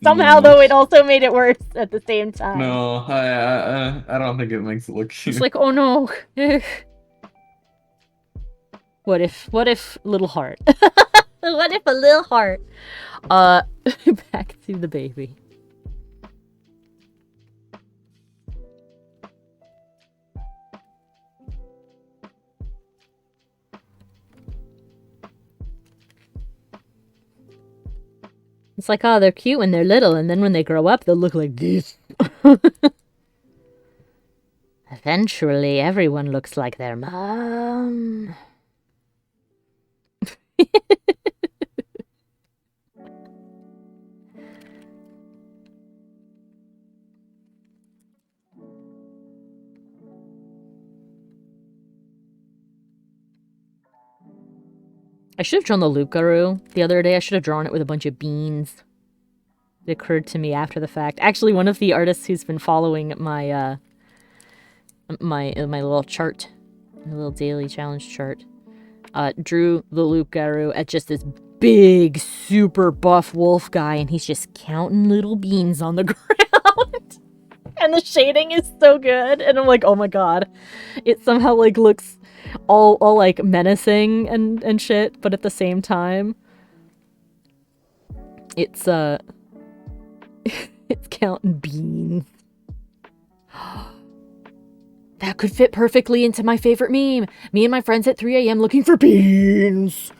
Somehow, though, it also made it worse at the same time. No, I don't think it makes it look cute. It's like, oh no. What if little heart? What if a little heart? Back to the baby. It's like, oh, they're cute when they're little, and then when they grow up, they'll look like this. Eventually, everyone looks like their mom. I should have drawn the Lucaru the other day. I should have drawn it with a bunch of beans. It occurred to me after the fact. Actually, one of the artists who's been following my my little chart, my little daily challenge chart, drew the Lucaru at just this big, super buff wolf guy, and he's just counting little beans on the ground. And the shading is so good, and I'm like, oh my god, it somehow like looks all like menacing and shit, but at the same time, it's it's counting beans. That could fit perfectly into my favorite meme. Me and my friends at 3 a.m. looking for beans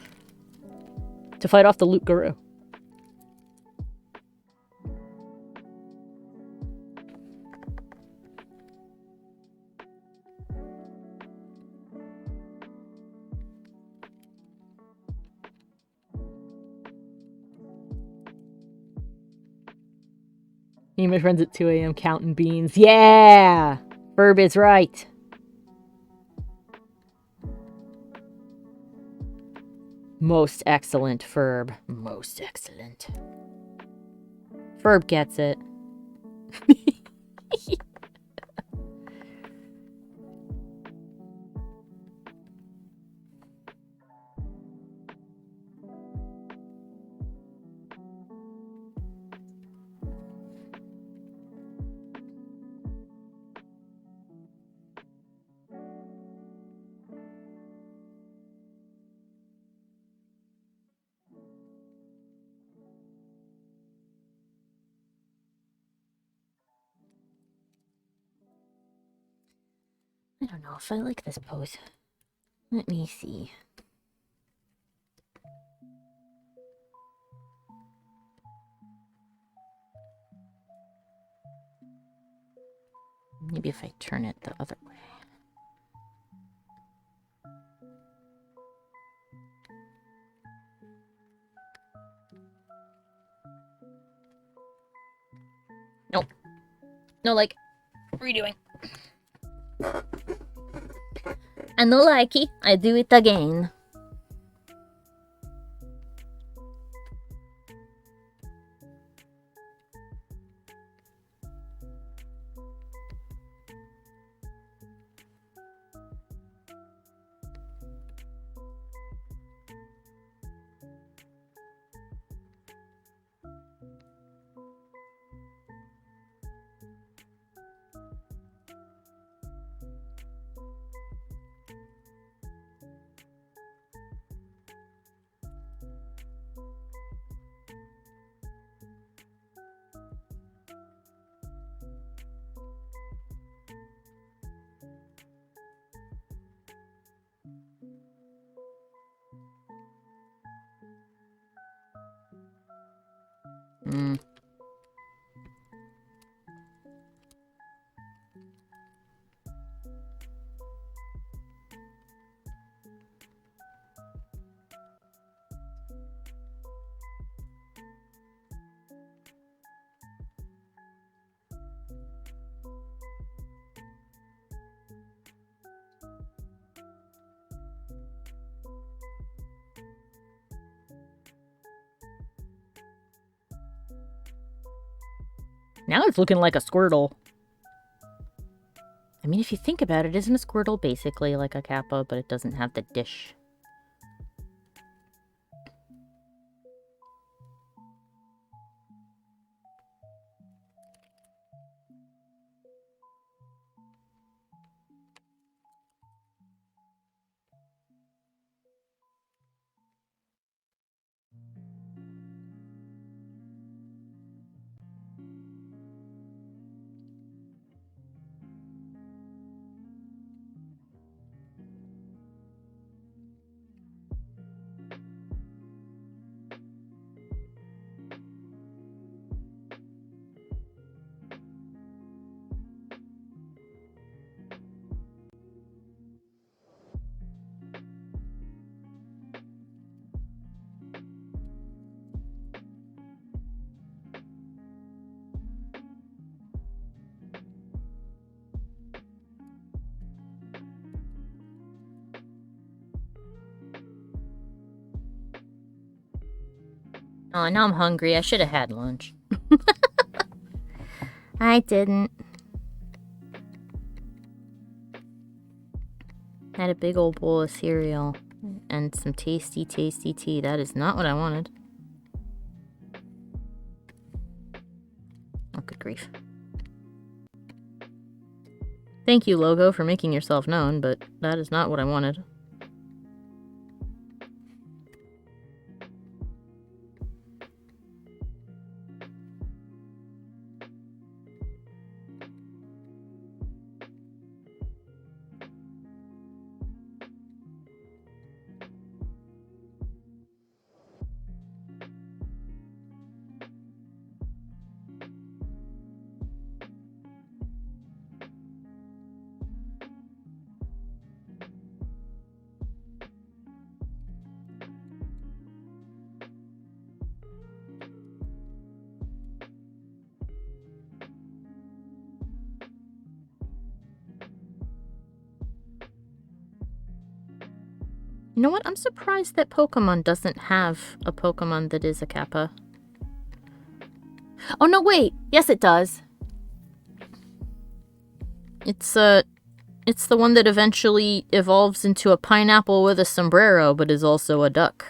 to fight off the Loot Guru. Me and my friends at 2 a.m. counting beans. Yeah! Ferb is right. Most excellent, Ferb. Most excellent. Ferb gets it. I don't know if I like this pose. Let me see. Maybe if I turn it the other way. Nope. No, like, redoing. I no likey. I do it again. Now it's looking like a Squirtle. I mean, if you think about it, isn't a Squirtle basically like a Kappa, but it doesn't have the dish? Oh, now I'm hungry. I should have had lunch. I didn't. Had a big old bowl of cereal and some tasty, tasty tea. That is not what I wanted. Oh, good grief. Thank you, Logo, for making yourself known, but that is not what I wanted. You know what? I'm surprised that Pokemon doesn't have a Pokemon that is a Kappa. Oh, no, wait! Yes, it does! It's the one that eventually evolves into a pineapple with a sombrero, but is also a duck.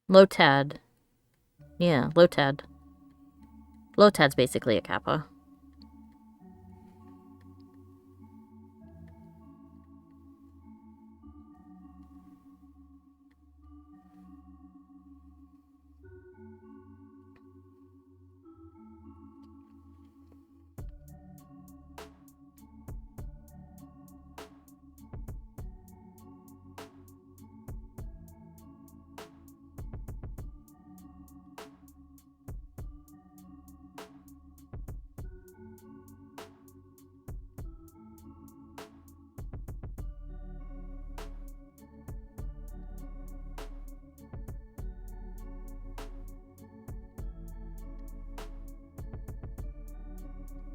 Lotad. Yeah, Lotad. Lotad's basically a Kappa.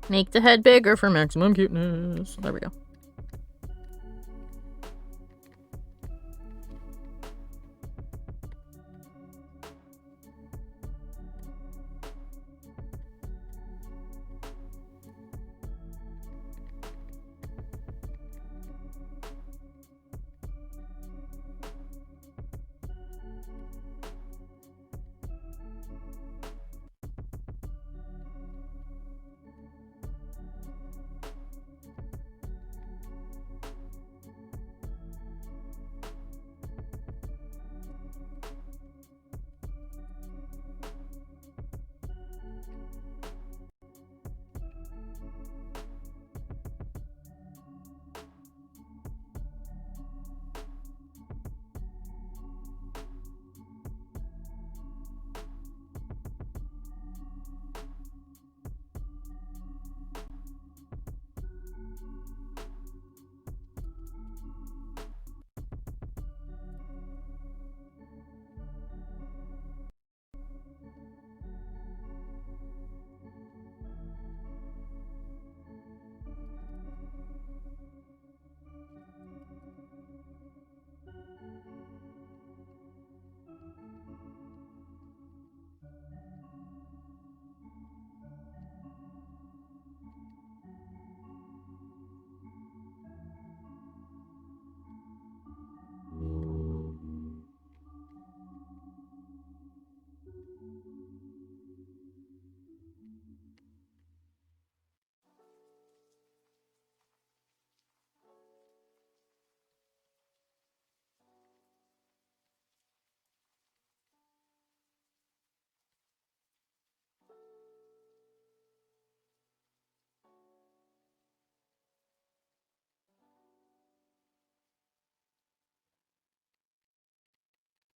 Make the head bigger for maximum cuteness. There we go.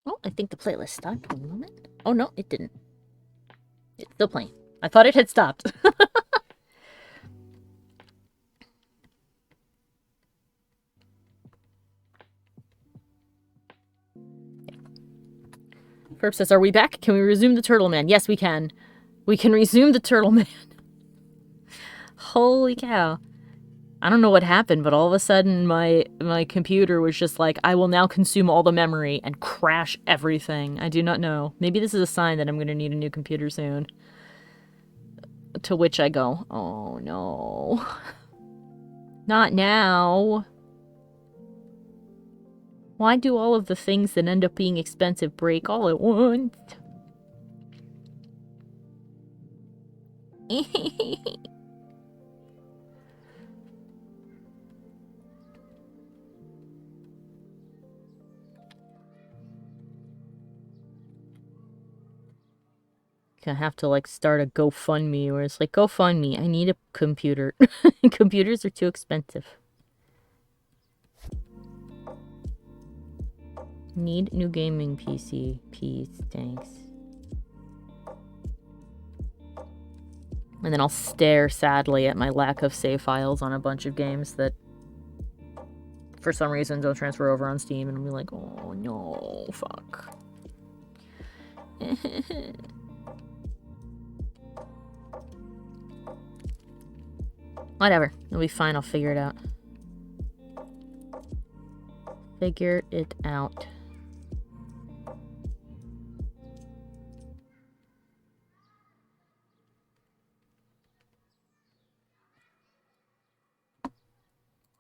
Oh, I think the playlist stopped. One moment. Oh, no, it didn't. It's still playing. I thought it had stopped. Ferb says, are we back? Can we resume the Turtle Man? Yes, we can. We can resume the Turtle Man. Holy cow. I don't know what happened, but all of a sudden my computer was just like, I will now consume all the memory and crash everything. I do not know. Maybe this is a sign that I'm going to need a new computer soon. To which I go, oh no. Not now. Why do all of the things that end up being expensive break all at once? Gonna have to like start a GoFundMe where it's like, GoFundMe, I need a computer. Computers are too expensive. Need new gaming PC. Please, thanks. And then I'll stare sadly at my lack of save files on a bunch of games that for some reason don't transfer over on Steam and I'll be like, oh no, fuck. Whatever. It'll be fine. I'll figure it out. Figure it out.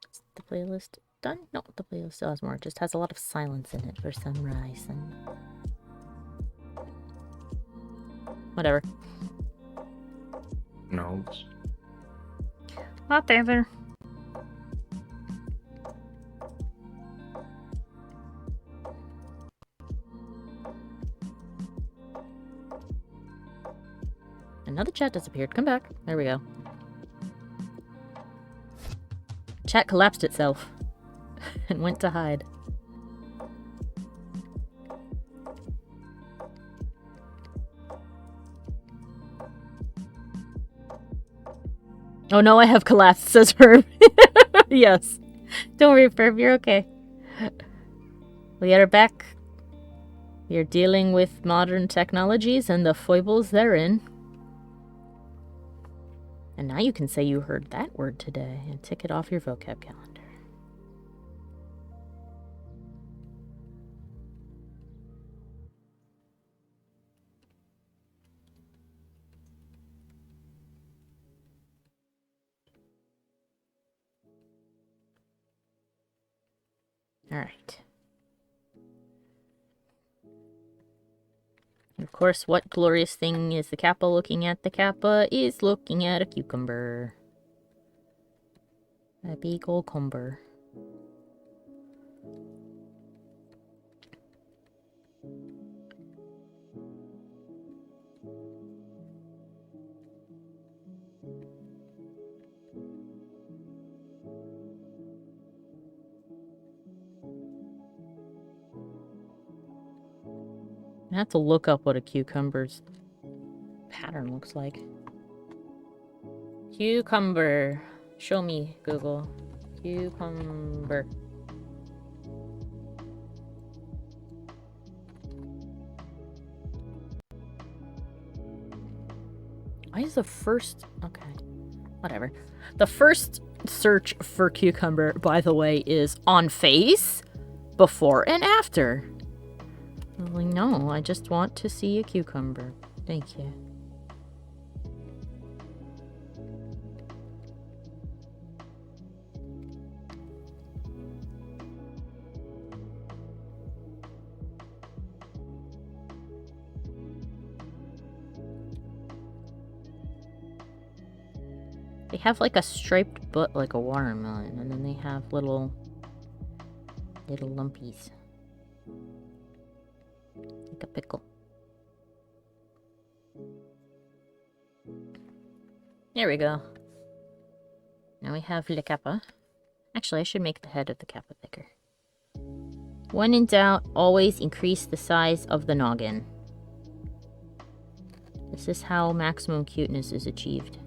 Is the playlist done? No, the playlist still has more. It just has a lot of silence in it for some reason. Whatever. No. Whatever. And now the chat disappeared. Come back. There we go. Chat collapsed itself and went to hide. Oh no, I have collapsed, says Herb. Yes. Don't worry, Herb, you're okay. We are back. We are dealing with modern technologies and the foibles therein. And now you can say you heard that word today and tick it off your vocab calendar. Alright. Of course, what glorious thing is the Kappa looking at? The Kappa is looking at a cucumber. A big old cumber. I have to look up what a cucumber's pattern looks like. Cucumber. Show me, Google. Cucumber. Why is the first... Okay. Whatever. The first search for cucumber, by the way, is on face, before and after. I'm like, no, I just want to see a cucumber. Thank you. They have like a striped butt like a watermelon, and then they have little lumpies. Like a pickle. There we go. Now we have the Kappa. Actually, I should make the head of the Kappa bigger. When in doubt, always increase the size of the noggin. This is how maximum cuteness is achieved.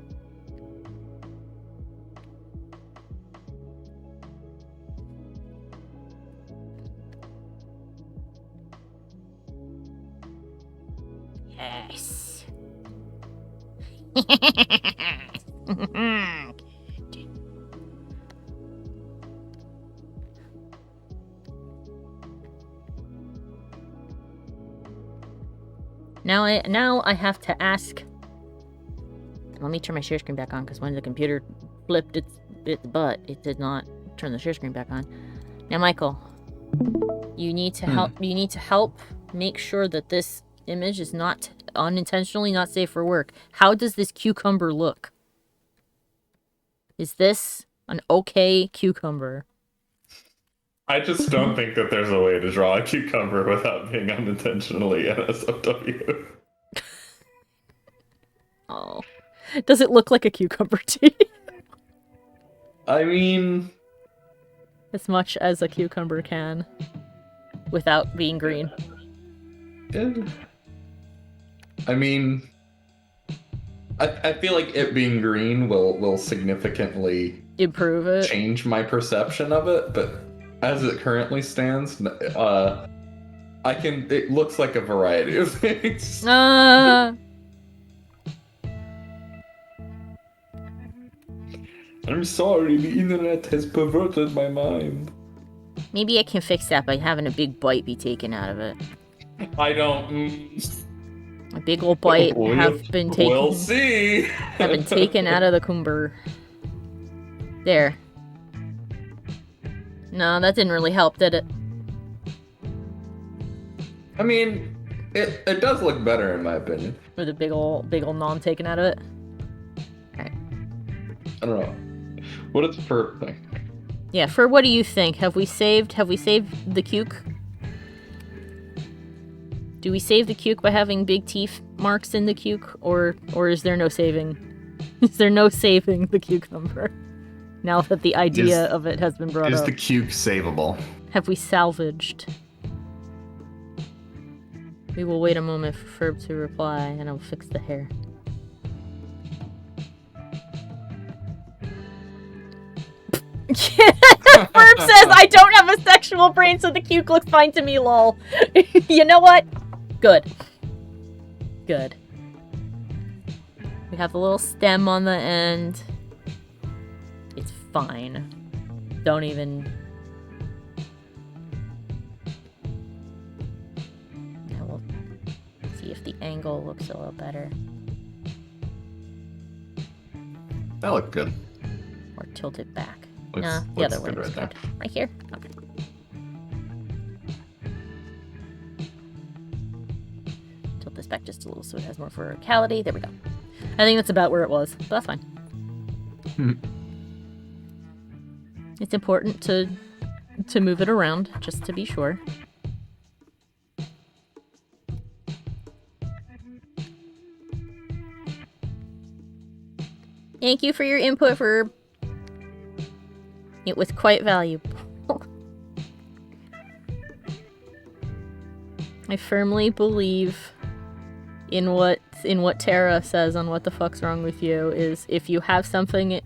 Yes. Now I have to ask. Let me turn my share screen back on because when the computer flipped its butt, it did not turn the share screen back on. Now, Michael, you need to help. You need to help make sure that this image is not unintentionally not safe for work. How does this cucumber look? Is this an okay cucumber? I just don't think that there's a way to draw a cucumber without being unintentionally NSFW. Oh. Does it look like a cucumber to you? I mean... As much as a cucumber can. Without being green. I mean... I feel like it being green will significantly... Improve it? Change my perception of it, but as it currently stands, it looks like a variety of things. I'm sorry, the internet has perverted my mind. Maybe I can fix that by having a big bite be taken out of it. I don't... A big old bite have been taken... We'll see! Have been taken out of the cumber. There. No, that didn't really help, did it? I mean, it does look better in my opinion. With a big ol' nom taken out of it? Alright. I don't know. What is fur thing? Yeah, fur, what do you think? Have we saved the cuke? Do we save the cuke by having big teeth marks in the cuke? Or is there no saving? Is there no saving the cucumber? Now that the idea of it has been brought up. Is the cuke savable? Have we salvaged? We will wait a moment for Ferb to reply, and I'll fix the hair. Ferb says, I don't have a sexual brain, so the cuke looks fine to me, lol. You know what? Good. Good. We have a little stem on the end. It's fine. Don't even... Now we'll see if the angle looks a little better. That looked good. Or tilt it back. Looks, No, the looks other way good looks right good. Right here? Okay. Tilt this back just a little so it has more verticality. There we go. I think that's about where it was, but that's fine. It's important to move it around, just to be sure. Thank you for your input, Verb. It was quite valuable. I firmly believe in what Tara says on What the Fuck's Wrong with You is if you have something you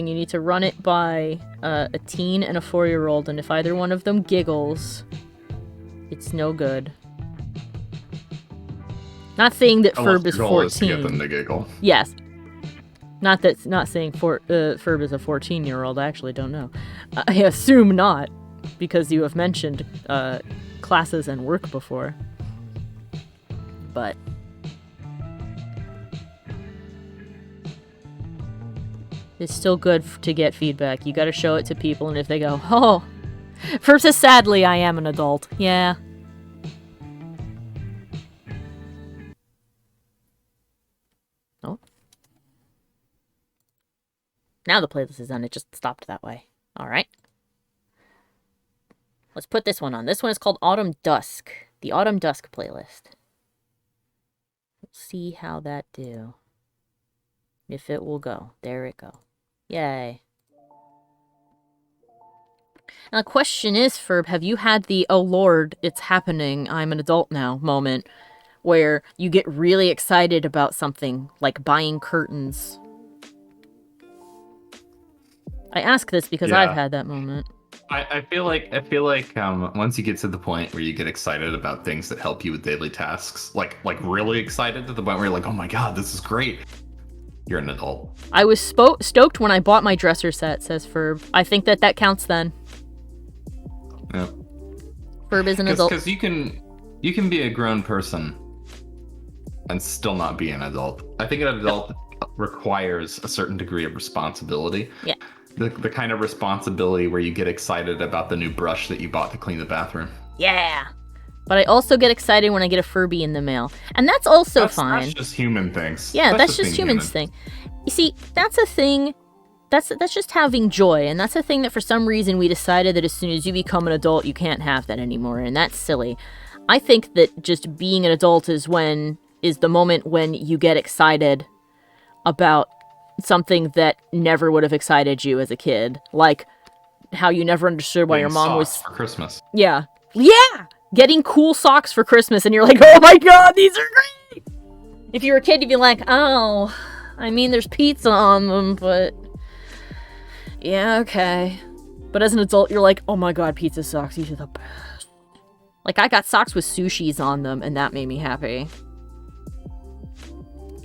need to run it by a teen and a 4-year-old, and if either one of them giggles, it's no good. Not saying that Ferb is 14. Is to get them to giggle. Yes. Not saying Ferb is a 14-year-old. I actually don't know. I assume not, because you have mentioned classes and work before. But it's still good to get feedback. You gotta show it to people, and if they go, oh, Ferb says, sadly, I am an adult. Yeah. Oh. Now the playlist is done. It just stopped that way. All right. Let's put this one on. This one is called Autumn Dusk. The Autumn Dusk playlist. Let's see how that do. If it will go. There it go. Yay. Now, the question is, Ferb, have you had the, oh lord, it's happening, I'm an adult now moment, where you get really excited about something, like buying curtains? I ask this because I've had that moment. I feel like once you get to the point where you get excited about things that help you with daily tasks, like really excited to the point where you're like, oh my god, this is great. You're an adult. I was stoked when I bought my dresser set, says Ferb. I think that counts then. Yeah. Ferb is an adult. Because you can be a grown person and still not be an adult. I think an adult requires a certain degree of responsibility. Yeah. The kind of responsibility where you get excited about the new brush that you bought to clean the bathroom. Yeah. But I also get excited when I get a Furby in the mail. And that's also fine. That's just human things. Yeah, that's just humans thing. You see, that's a thing. That's just having joy. And that's a thing that for some reason we decided that as soon as you become an adult, you can't have that anymore. And that's silly. I think that just being an adult is the moment when you get excited about something that never would have excited you as a kid, like how you never understood why your mom was for Christmas. Yeah, getting cool socks for Christmas, and you're like, oh my god, these are great. If you were a kid, you'd be like, oh, I mean, there's pizza on them, but yeah, okay. But as an adult, you're like, oh my god, pizza socks, these are the best. Like, I got socks with sushis on them, and that made me happy.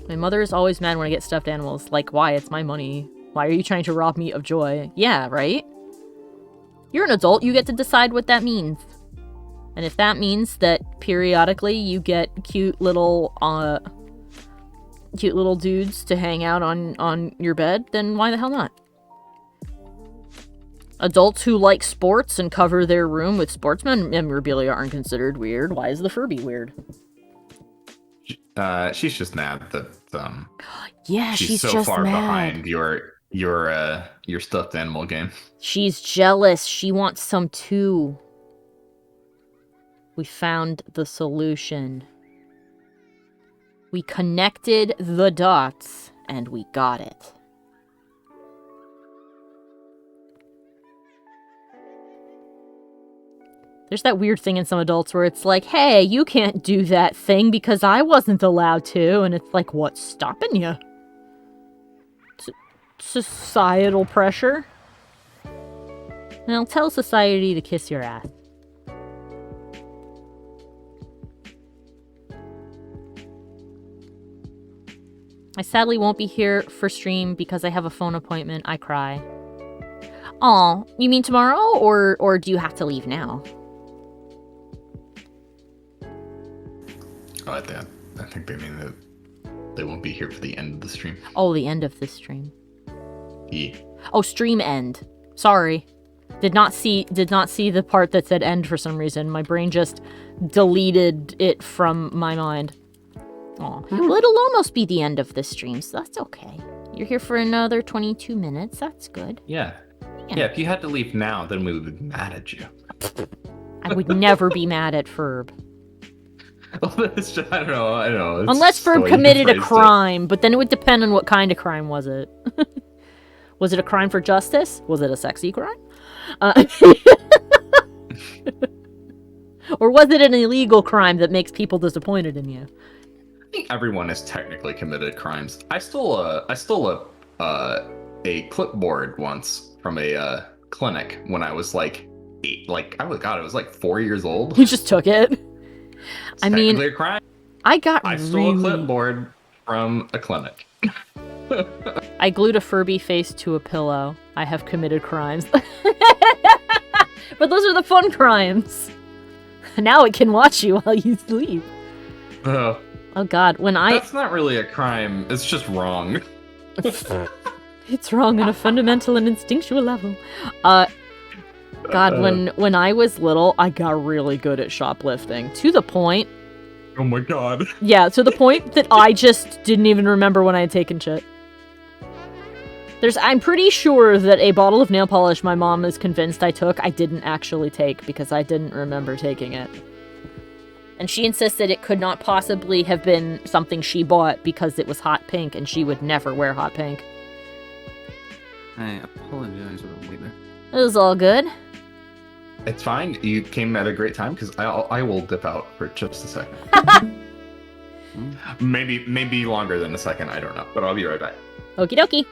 My mother is always mad when I get stuffed animals. Like, why? It's my money. Why are you trying to rob me of joy? Yeah, right? You're an adult. You get to decide what that means. And if that means that periodically you get cute little dudes to hang out on your bed, then why the hell not? Adults who like sports and cover their room with sportsman memorabilia aren't considered weird. Why is the Furby weird? She's just mad that yeah, she's so just far mad. behind your stuffed animal game. She's jealous. She wants some too. We found the solution. We connected the dots and we got it. There's that weird thing in some adults where it's like, hey, you can't do that thing because I wasn't allowed to. And it's like, what's stopping you? Societal pressure? Well, tell society to kiss your ass. I sadly won't be here for stream because I have a phone appointment. I cry. Aw, you mean tomorrow? Or do you have to leave now? Oh, I think they mean that they won't be here for the end of the stream. Oh, the end of the stream. Yeah. Oh, stream end. Sorry. Did not see the part that said end for some reason. My brain just deleted it from my mind. Aw. Well, it'll almost be the end of this stream, so that's okay. You're here for another 22 minutes. That's good. Yeah. Yeah, if you had to leave now, then we would be mad at you. I would never be mad at Ferb. Well, it's just, I don't know. Unless Ferb committed a crime, but then it would depend on what kind of crime was it. Was it a crime for justice? Was it a sexy crime? Or was it an illegal crime that makes people disappointed in you? I think everyone has technically committed crimes. I stole a clipboard once from a clinic when I was like 8. Like, oh my god, I was like 4 years old. You just took it. I mean, a crime. I stole a clipboard from a clinic. I glued a Furby face to a pillow. I have committed crimes. But those are the fun crimes. Now it can watch you while you sleep. Oh god, That's not really a crime. It's just wrong. It's wrong on a fundamental and instinctual level. God, when I was little, I got really good at shoplifting. To the point... Oh my god. Yeah, to the point that I just didn't even remember when I had taken shit. I'm pretty sure that a bottle of nail polish my mom is convinced I took, I didn't actually take because I didn't remember taking it. And she insisted it could not possibly have been something she bought because it was hot pink and she would never wear hot pink. I apologize for the wait there. It was all good. It's fine. You came at a great time because I will dip out for just a second. maybe longer than a second. I don't know, but I'll be right back. Okie dokie.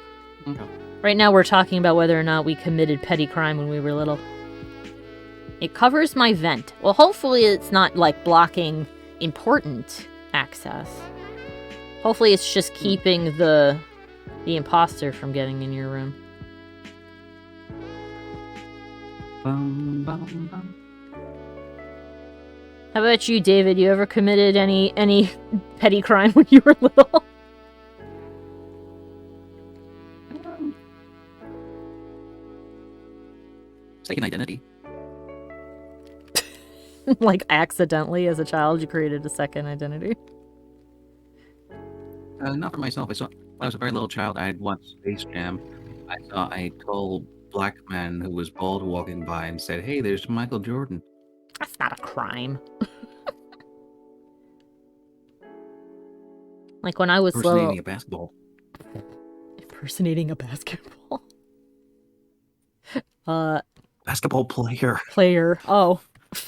Okay. Right now we're talking about whether or not we committed petty crime when we were little. It covers my vent. Well, hopefully it's not, like, blocking important access. Hopefully it's just keeping the imposter from getting in your room. Bum, bum, bum. How about you, David? You ever committed any petty crime when you were little? Second identity. Like, accidentally, as a child, you created a second identity? Not for myself. When I was a very little child, I had watched Space Jam. I saw a tall black man who was bald walking by and said, "Hey, there's Michael Jordan." That's not a crime. Like, when I was little... Impersonating a basketball. Impersonating a basketball? Basketball player. Player. Oh.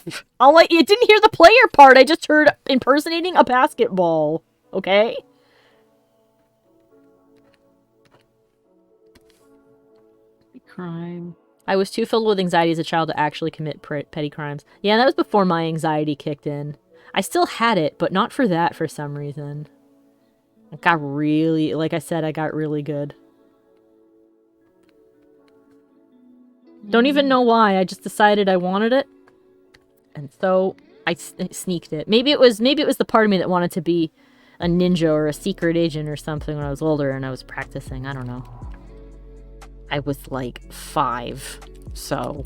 You didn't hear the player part. I just heard impersonating a basketball. Okay? Crime. I was too filled with anxiety as a child to actually commit petty crimes. Yeah, that was before my anxiety kicked in. I still had it, but not for that for some reason. I got really, like I said, I got really good. Don't even know why. I just decided I wanted it, and so I sneaked it. Maybe it was the part of me that wanted to be a ninja or a secret agent or something when I was older and I was practicing. I don't know. I was like 5, so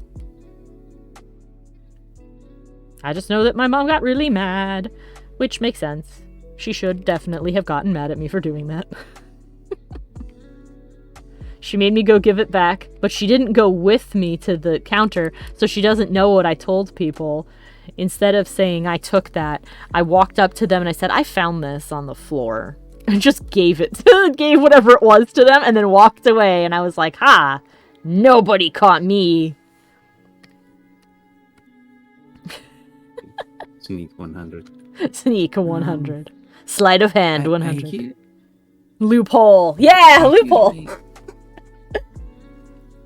I just know that my mom got really mad, which makes sense. She should definitely have gotten mad at me for doing that. She made me go give it back, but she didn't go with me to the counter, so she doesn't know what I told people. Instead of saying I took that, I walked up to them and I said, "I found this on the floor." And just gave whatever it was to them and then walked away. And I was like, ha, nobody caught me. Sneak 100. Sneak 100. Sleight of hand 100. I Loophole. Yeah, loophole.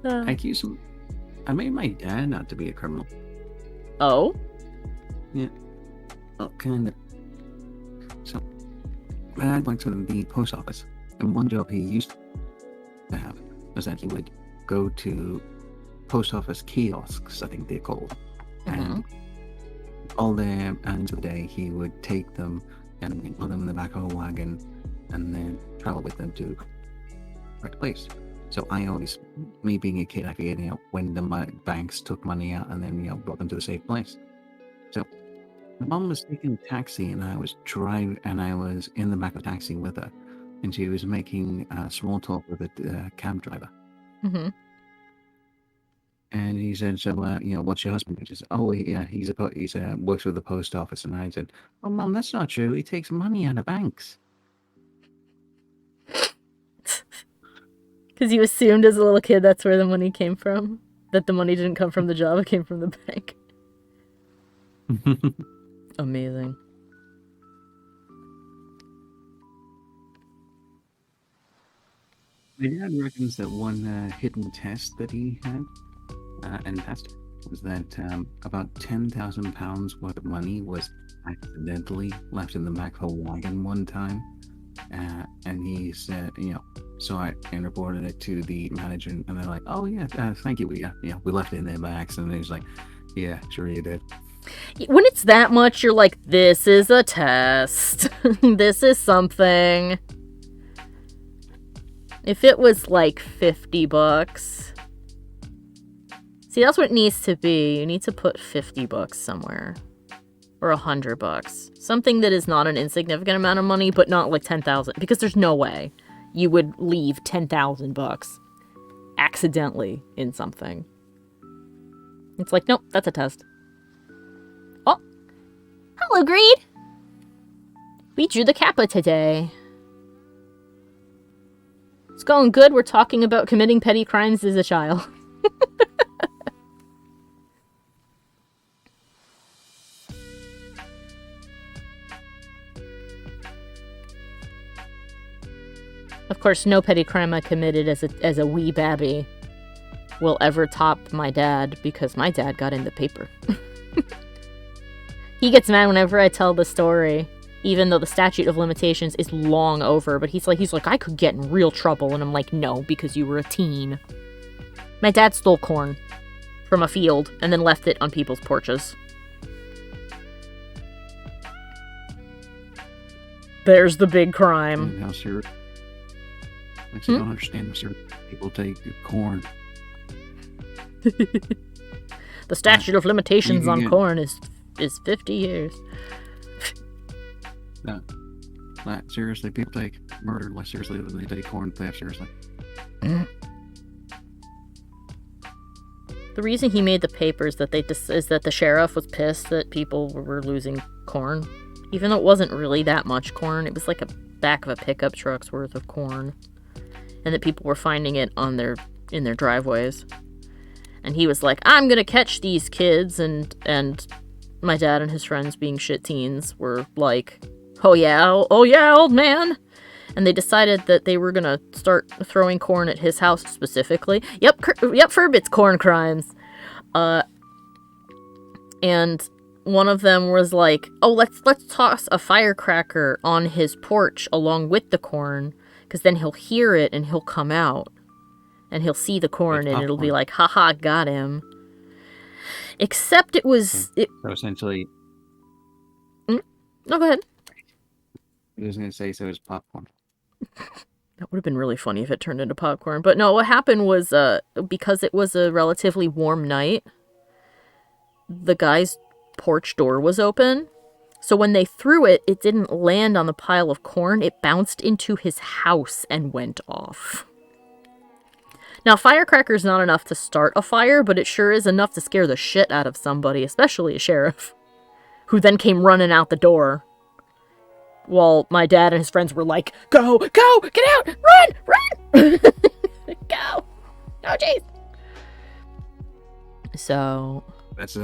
accuse him. I made my dad not to be a criminal. Oh? Yeah. Well, kind of. So, my dad worked for the post office, and one job he used to have was that he would go to post office kiosks, I think they're called, and all their ends of the day he would take them and put them in the back of a wagon and then travel with them to the right place. So I always, me being a kid, I figured, when the banks took money out and then, brought them to a safe place. So my mom was taking a taxi and I was in the back of the taxi with her, and she was making small talk with a cab driver. Mm-hmm. And he said, "So, what's your husband do?" She said, "Oh, yeah, he's works with the post office." And I said, "Oh, Mom, that's not true. He takes money out of banks." Because you assumed as a little kid that's where the money came from? That the money didn't come from the job, it came from the bank. Amazing. My dad reckons that one hidden test that he had and passed was that about £10,000 worth of money was accidentally left in the back of a wagon one time. And he said, saw it and reported it to the manager, and they're like, "Oh yeah, thank you. We left it in there by accident." And he's like, "Yeah, sure you did." When it's that much, you're like, this is a test. This is something. If it was like $50, see, that's what it needs to be. You need to put $50 somewhere. Or $100. Something that is not an insignificant amount of money, but not like 10,000. Because there's no way you would leave $10,000 accidentally in something. It's like, nope, that's a test. Oh, hello, Greed. We drew the Kappa today. It's going good. We're talking about committing petty crimes as a child. Of course, no petty crime I committed as a wee babby will ever top my dad, because my dad got in the paper. He gets mad whenever I tell the story, even though the statute of limitations is long over, but he's like, I could get in real trouble, and I'm like, no, because you were a teen. My dad stole corn from a field and then left it on people's porches. There's the big crime. How serious? I don't understand how serious people take corn. The statute of limitations on corn is 50 years. No. Like, seriously, people take murder less seriously than they take corn theft seriously. The reason he made the papers that is that the sheriff was pissed that people were losing corn. Even though it wasn't really that much corn, it was like a back of a pickup truck's worth of corn. And that people were finding it in their driveways. And he was like, I'm gonna catch these kids, and my dad and his friends, being shit teens, were like, oh yeah, old man. And they decided that they were gonna start throwing corn at his house specifically. Yep, Ferb, it's corn crimes. And one of them was like, oh, let's toss a firecracker on his porch along with the corn, because then he'll hear it and he'll come out. And he'll see the corn, and it'll be like, haha, got him. Except it was... So essentially... No, go ahead. I was going to say, so it's popcorn. That would have been really funny if it turned into popcorn. But no, what happened was, because it was a relatively warm night, the guy's porch door was open. So when they threw it, it didn't land on the pile of corn. It bounced into his house and went off. Now, firecracker's not enough to start a fire, but it sure is enough to scare the shit out of somebody, especially a sheriff, who then came running out the door, while my dad and his friends were like, go, get out, run, go, oh jeez. So... That's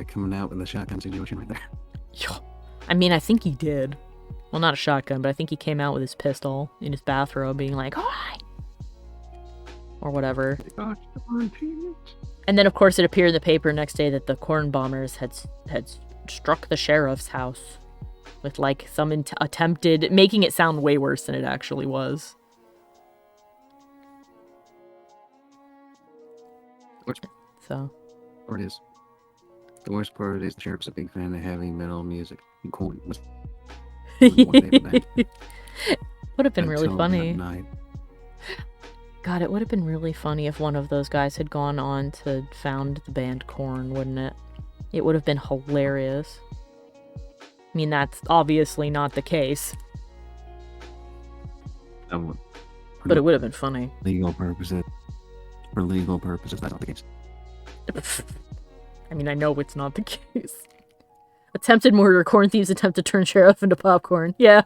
coming out with a shotgun situation right there. I mean, I think he did. Well, not a shotgun, but I think he came out with his pistol in his bathrobe, being like, alright. Or whatever. And then, of course, it appeared in the paper next day that the corn bombers had struck the sheriff's house with, like, some attempted... making it sound way worse than it actually was. So... Or it is. The worst part is the sheriff's a big fan of heavy metal music. And corn was would have been really funny. God, it would have been really funny if one of those guys had gone on to found the band Korn, wouldn't it? It would have been hilarious. I mean, that's obviously not the case. But it would have been funny. For legal purposes, that's not the case. I mean, I know it's not the case. Attempted murder, corn thieves attempt to turn sheriff into popcorn. Yeah.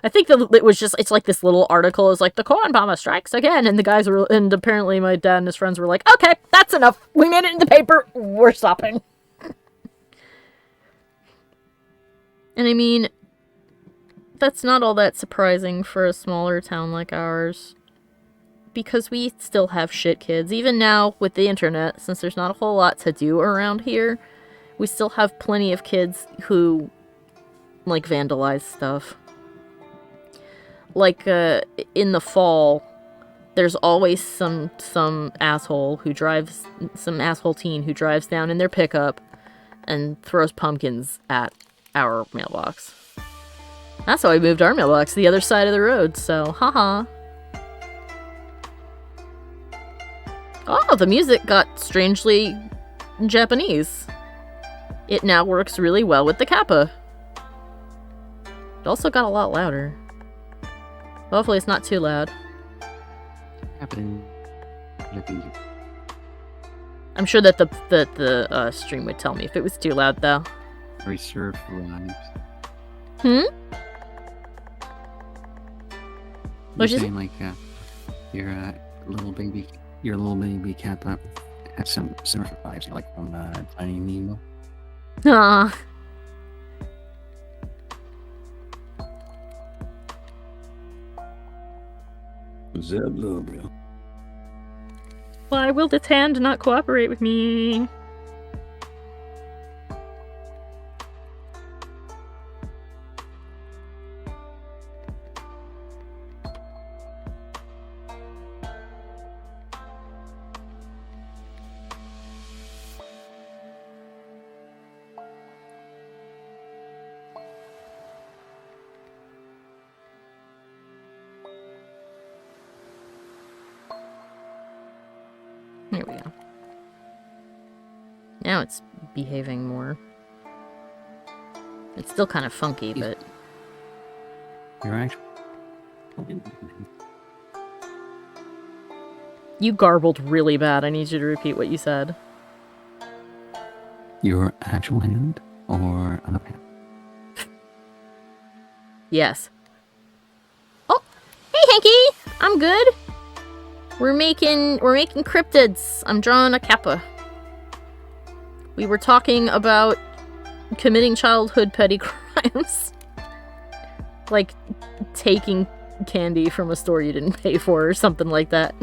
I think that it was just, it's like this little article is like, the corn bomber strikes again, and the guys were, and apparently my dad and his friends were like, okay, that's enough. We made it in the paper. We're stopping. And I mean, that's not all that surprising for a smaller town like ours. Because we still have shit kids. Even now, with the internet, since there's not a whole lot to do around here, we still have plenty of kids who, like, vandalize stuff. Like, in the fall, there's always some asshole who drives, some asshole teen who drives down in their pickup and throws pumpkins at our mailbox. That's how I moved our mailbox to the other side of the road, so haha. Oh, the music got strangely Japanese. It now works really well with the Kappa. It also got a lot louder. Hopefully it's not too loud. I'm sure that the stream would tell me if it was too loud, though. Reserve rhymes. What'd you say? Saying, like, your little baby Kappa has some surfer vibes, like from Finding Nemo. Aww. Why will its hand not cooperate with me? Here we go. Now it's behaving more. It's still kind of funky, but... You're actually... You garbled really bad. I need you to repeat what you said. Your actual hand or another hand? Yes. Oh! Hey, Hanky! I'm good! We're making cryptids. I'm drawing a Kappa. We were talking about committing childhood petty crimes. Like taking candy from a store you didn't pay for or something like that.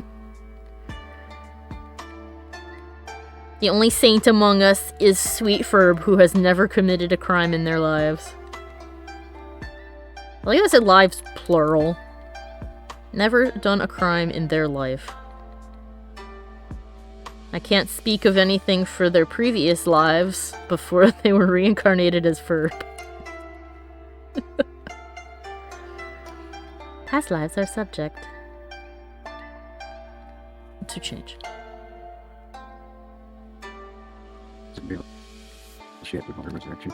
The only saint among us is Sweet Ferb, who has never committed a crime in their lives. I like I said lives plural. Never done a crime in their life. I can't speak of anything for their previous lives before they were reincarnated as Ferb. Past lives are subject to change. Shit, with water resurrection.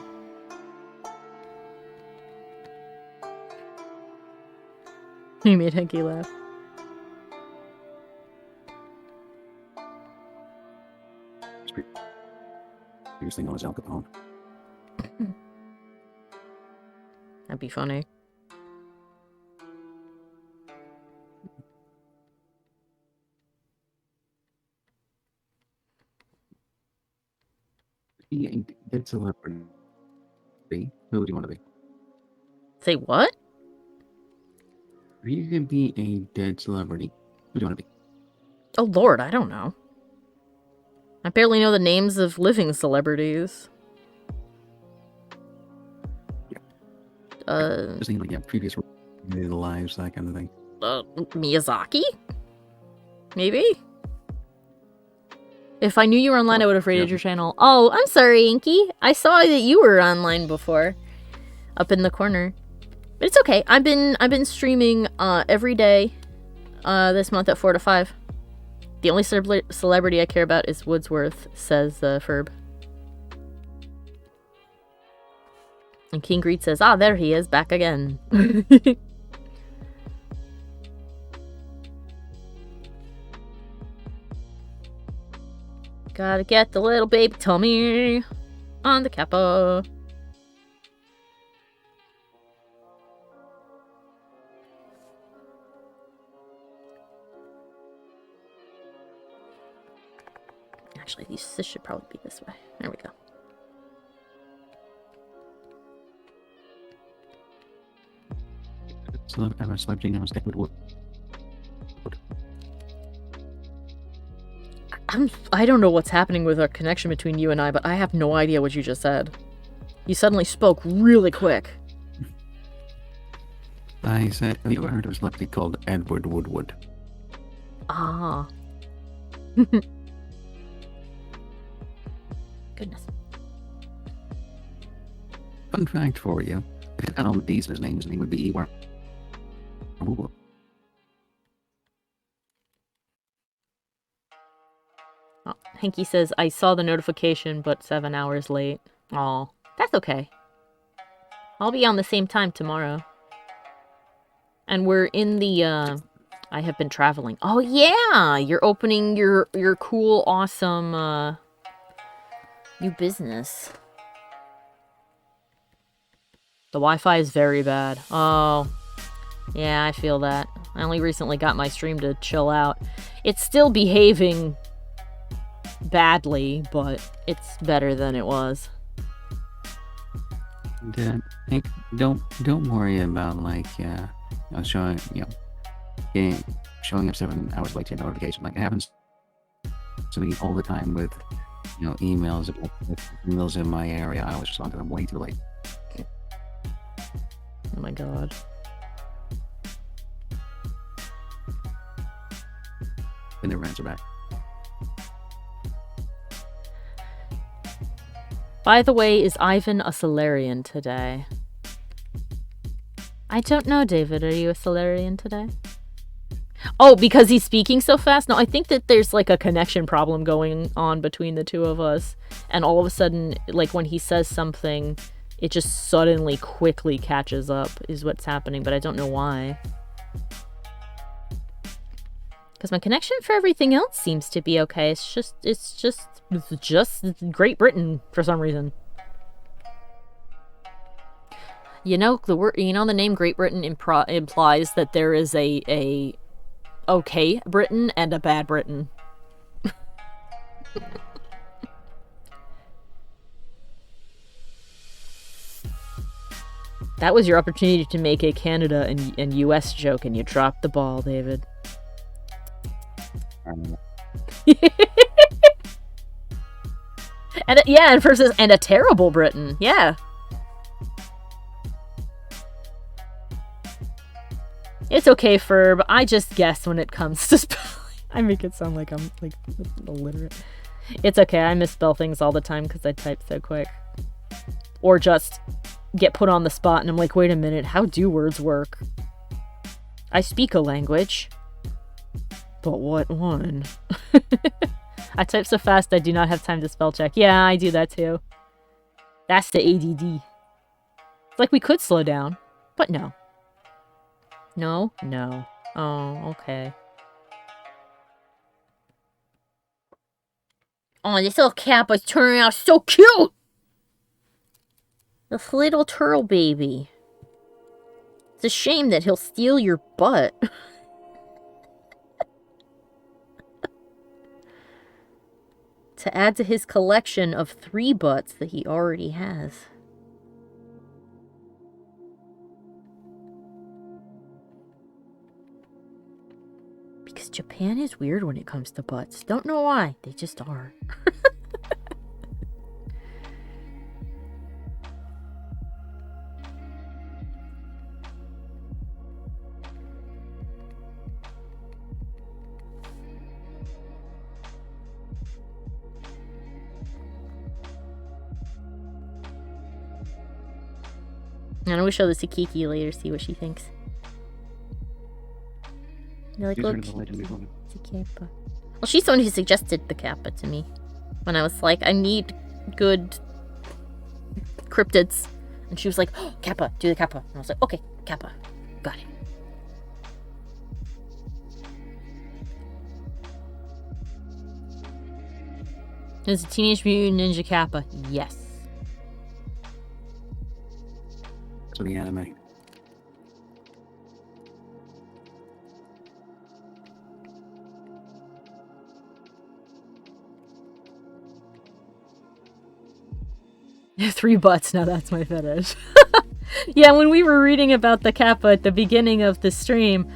You made Henky laugh. Previously known as Al Capone. That'd be funny. Be a dead celebrity. Who would you want to be? Say what? If you can be a dead celebrity, who do you want to be? Oh lord, I don't know. I barely know the names of living celebrities. Just thinking like previous lives, that kind of thing. Miyazaki? Maybe? If I knew you were online, I would have rated your channel. Oh, I'm sorry, Inky. I saw that you were online before. Up in the corner. But it's okay. I've been streaming every day this month at 4 to 5. The only celebrity I care about is Woodsworth, says Ferb. And King Greed says, ah, there he is, back again. Gotta get the little baby tummy on the Kappa. Actually, this should probably be this way. There we go. Celebrity known as Edward Wood. I don't know what's happening with our connection between you and I, but I have no idea what you just said. You suddenly spoke really quick. I said, have you ever heard of a celebrity called Edward Woodward? Ah. Goodness. Fun fact for you. If Alan D's his name would be Ewart. Oh, Hanky says, I saw the notification, but 7 hours late. Aw, that's okay. I'll be on the same time tomorrow. And we're in the, I have been traveling. Oh yeah! You're opening your cool, awesome, new business. The Wi-Fi is very bad. Oh, yeah, I feel that. I only recently got my stream to chill out. It's still behaving badly, but it's better than it was. And, don't worry about like showing showing up 7 hours late to your notification. Like, it happens to me all the time with, emails. If emails in my area, I always respond to them way too late. Oh my god. They never answer back. By the way, is Ivan a Solarian today? I don't know, David. Are you a Solarian today? Oh, because he's speaking so fast? No, I think that there's like a connection problem going on between the two of us. And all of a sudden, like when he says something, it just suddenly quickly catches up is what's happening, but I don't know why. Because my connection for everything else seems to be okay. It's just Great Britain for some reason. You know the name Great Britain implies that there is a okay Britain and a bad Britain. That was your opportunity to make a Canada and US joke, and you dropped the ball, David. And a terrible Britain. Yeah. It's okay, Ferb. I just guess when it comes to spelling. I make it sound like I'm like illiterate. It's okay. I misspell things all the time because I type so quick. Or just get put on the spot and I'm like, wait a minute, how do words work? I speak a language. But what one? I type so fast I do not have time to spell check. Yeah, I do that too. That's the ADD. It's like we could slow down, but no. No? No. Oh, okay. Oh, this little Kappa's turning out so cute! This little turtle baby. It's a shame that he'll steal your butt. To add to his collection of 3 butts that he already has. Because Japan is weird when it comes to butts. Don't know why. They just are. And we'll show this to Kiki later, see what she thinks. You're like, look, it's a Kappa. Well, she's the one who suggested the Kappa to me. When I was like, I need good cryptids. And she was like, oh, Kappa, do the Kappa. And I was like, okay, Kappa. Got it. Is it Teenage Mutant Ninja Kappa? Yes. To the anime. Three butts, now that's my fetish. Yeah, when we were reading about the Kappa at the beginning of the stream,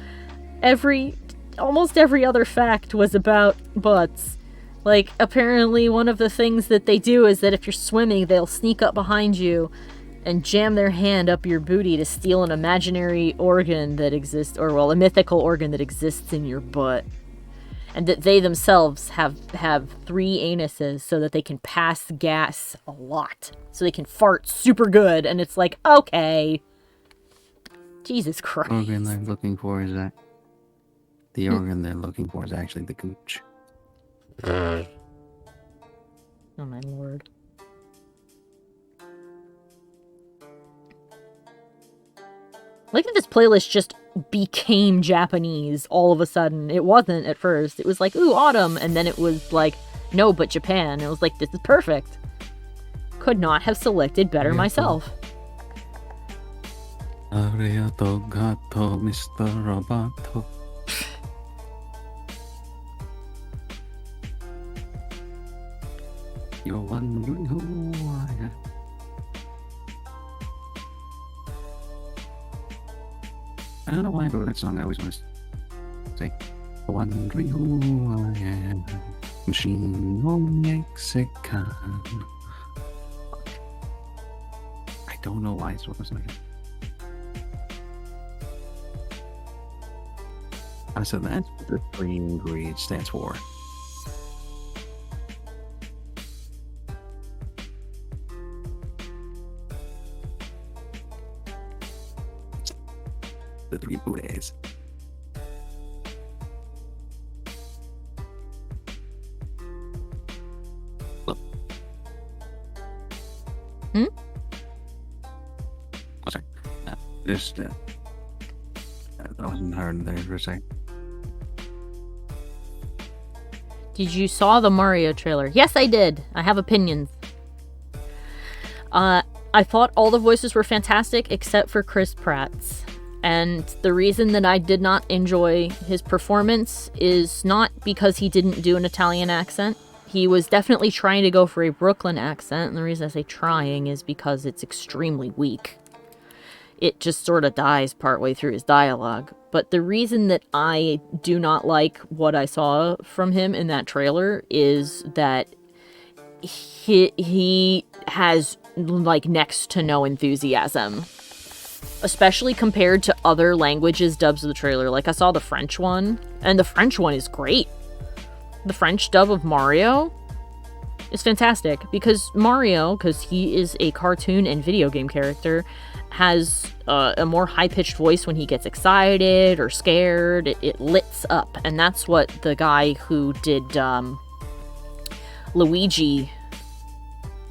almost every other fact was about butts. Like, apparently one of the things that they do is that if you're swimming, they'll sneak up behind you and jam their hand up your booty to steal an imaginary organ that exists, or well, a mythical organ that exists in your butt. And that they themselves have 3 anuses so that they can pass gas a lot. So they can fart super good, and it's like, okay. Jesus Christ. The organ they're looking for is that. The organ they're looking for is actually the gooch. Oh my lord. I like that this playlist just became Japanese all of a sudden. It wasn't at first. It was like, ooh, autumn. And then it was like, no, but Japan. It was like, this is perfect. Could not have selected better myself. Arigato gato, Mr. Roboto. You're wondering who I am. I don't know why I wrote that song. I always want to say Wondering who I am. Chino Mexican. I don't know why it's what was like. So that's what the 3 ingredients stands for. The 3 Buddhas. Hmm? Oh, sorry. Just, I wasn't heard there for a second. Did you saw the Mario trailer? Yes, I did. I have opinions. I thought all the voices were fantastic except for Chris Pratt's. And the reason that I did not enjoy his performance is not because he didn't do an Italian accent. He was definitely trying to go for a Brooklyn accent, and the reason I say trying is because it's extremely weak. It just sort of dies partway through his dialogue. But the reason that I do not like what I saw from him in that trailer is that he has, like, next to no enthusiasm. Especially compared to other languages dubs of the trailer. Like, I saw the French one, and the French one is great. The French dub of Mario is fantastic, because Mario, because he is a cartoon and video game character, has a more high-pitched voice when he gets excited or scared. It lits up, and that's what the guy who did Luigi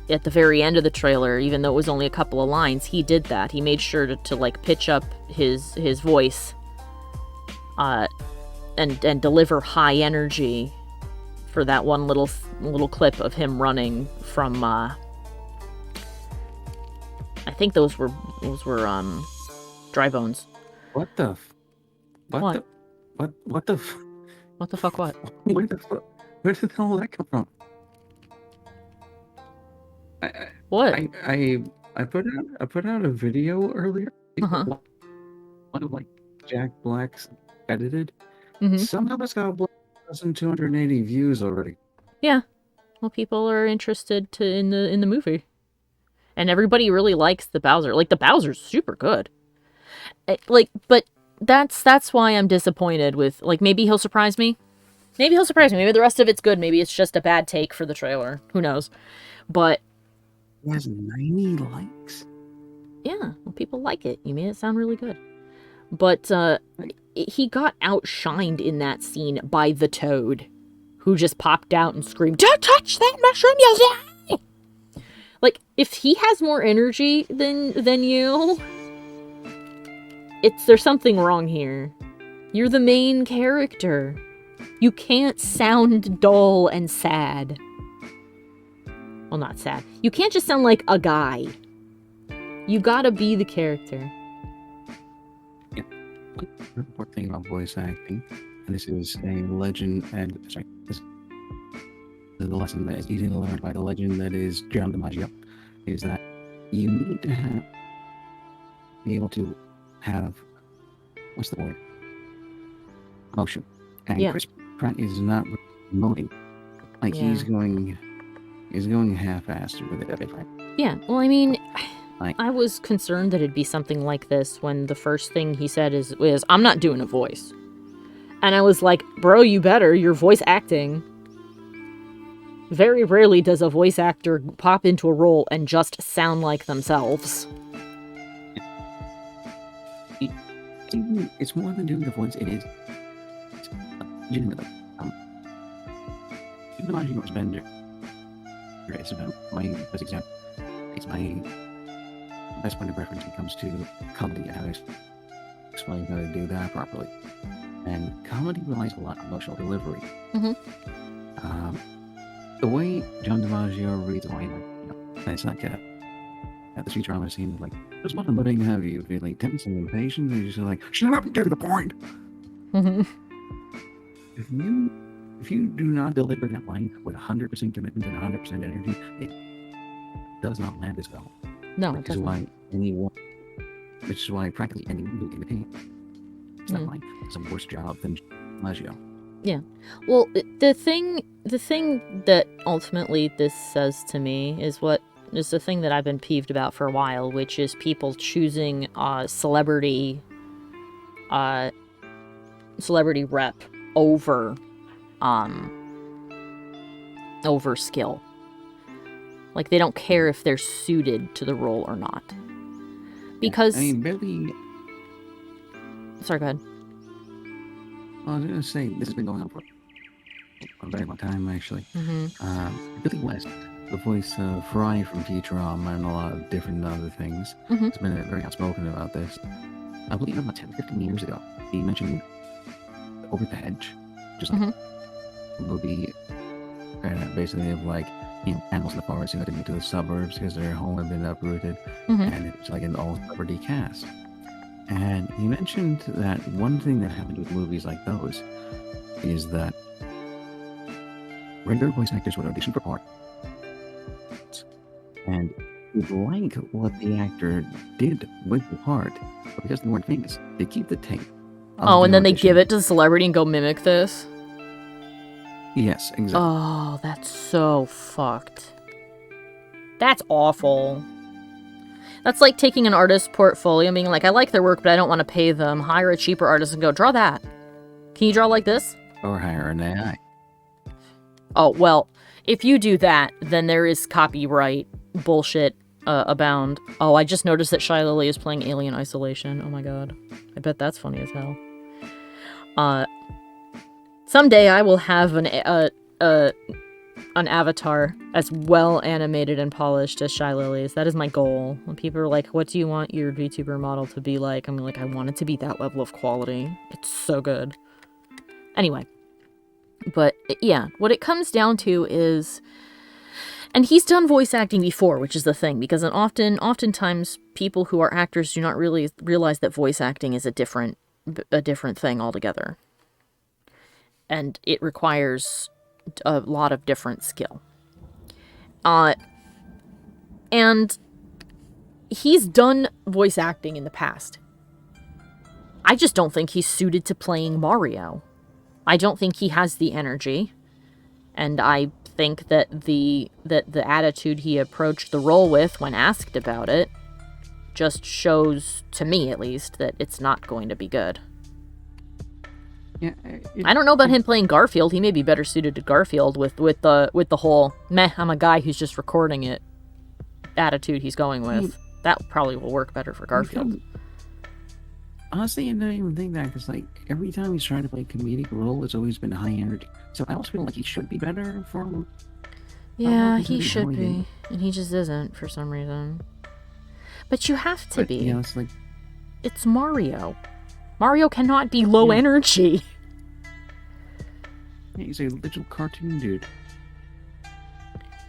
at the very end of the trailer, even though it was only a couple of lines, he did that. He made sure to like pitch up his voice and deliver high energy for that one little clip of him running from I think those were Dry Bones. What the What? What the f- What the fuck what? Where the fuck? Where did all that come from? What? I put out a video earlier. Uh-huh. One of like Jack Black's edited. Mhm. Somehow that's got 1,280 views already. Yeah. Well, people are interested in the movie. And everybody really likes the Bowser. Like, the Bowser's super good. But that's why I'm disappointed with, like, maybe he'll surprise me. Maybe he'll surprise me. Maybe the rest of it's good. Maybe it's just a bad take for the trailer. Who knows? But He has 90 likes. yeah, well, people like it. You made it sound really good. But he got outshined in that scene by the Toad, who just popped out and screamed, "Don't touch that mushroom, you'll die!" Like, if he has more energy than you, there's something wrong here. You're the main character. You can't sound dull and sad. Well, not sad. You can't just sound like a guy. You gotta be the character. Yeah. One important thing about voice acting, and this is a legend, and sorry, this is the lesson that is easy to learn by the legend that is John DiMaggio, is that you need to be able to have, what's the word? Motion. And Yeah. Chris Pratt is not moting. Like, Yeah. he's going half-assed with it. Right? Yeah, well, I mean, Like- I was concerned that it'd be something like this when the first thing he said is I'm not doing a voice. And I was like, bro, you better. You're voice acting. Very rarely does a voice actor pop into a role and just sound like themselves. It's more than doing the voice. It is legitimately. Even though DiMaggio's Bender is about my best example. It's my best point of reference when it comes to comedy and how to explain how to do that properly. And comedy relies a lot on emotional delivery. Mhm. The way John DiMaggio reads a line, like, it's not at the street drama scene, like, there's nothing but to have you feeling tense and impatient, and you're just like, shut up and get to the point. Mhm. If you do not deliver that line with 100% commitment and 100% energy, it does not land as well. No, it Which is doesn't. why practically anyone who can imitate that Mm. line does a worse job than Maggio. Well, the thing that ultimately this says to me is the thing that I've been peeved about for a while, which is people choosing celebrity rep over skill. Like, they don't care if they're suited to the role or not. Because... I mean, Billy... Sorry, go ahead. I was going to say, this has been going on for a very long time, actually. Mm-hmm. Billy West, the voice of Fry from Futurama and a lot of different other things, Mm-hmm. has been very outspoken about this. I believe about 10, 15 years ago, he mentioned Over the Hedge, just like a movie basically of like, you know, animals in the forest who had to move to the suburbs because their home had been uprooted, and it's like an all-celebrity cast. And he mentioned that one thing that happened with movies like those is that regular voice actors would audition for parts, and would like what the actor did with the part, but because they weren't famous, they keep the tape. Oh, and then they give it to the celebrity and go mimic this? Yes, exactly. Oh, that's so fucked. That's awful. That's like taking an artist's portfolio and being like, I like their work, but I don't want to pay them. Hire a cheaper artist and go, draw that. Can you draw like this? Or hire an AI. Oh, well, if you do that, then there is copyright bullshit abound. Oh, I just noticed that Shia Lily is playing Alien Isolation. Oh my god. I bet that's funny as hell. Someday I will have an avatar as well animated and polished as Shia Lily's. That is my goal. When people are like, what do you want your VTuber model to be like? I'm like, I want it to be that level of quality. It's so good. Anyway. But, yeah, what it comes down to is... And he's done voice acting before, which is the thing, because oftentimes people who are actors do not really realize that voice acting is a different thing altogether. And it requires a lot of different skill. And he's done voice acting in the past. I just don't think he's suited to playing Mario. I don't think he has the energy. And I think that the attitude he approached the role with when asked about it just shows, to me at least, that it's not going to be good. Yeah, I don't know about him playing Garfield. He may be better suited to Garfield with the whole meh, I'm a guy who's just recording it attitude he's going with. That probably will work better for Garfield. Honestly, I don't even think that, because like every time he's trying to play a comedic role, it's always been high energy. So I also feel like he should be better for. Yeah, he should be, and he just isn't for some reason. But you have to be. Yeah, it's like it's Mario. Mario cannot be low energy. Yeah, he's a little cartoon dude.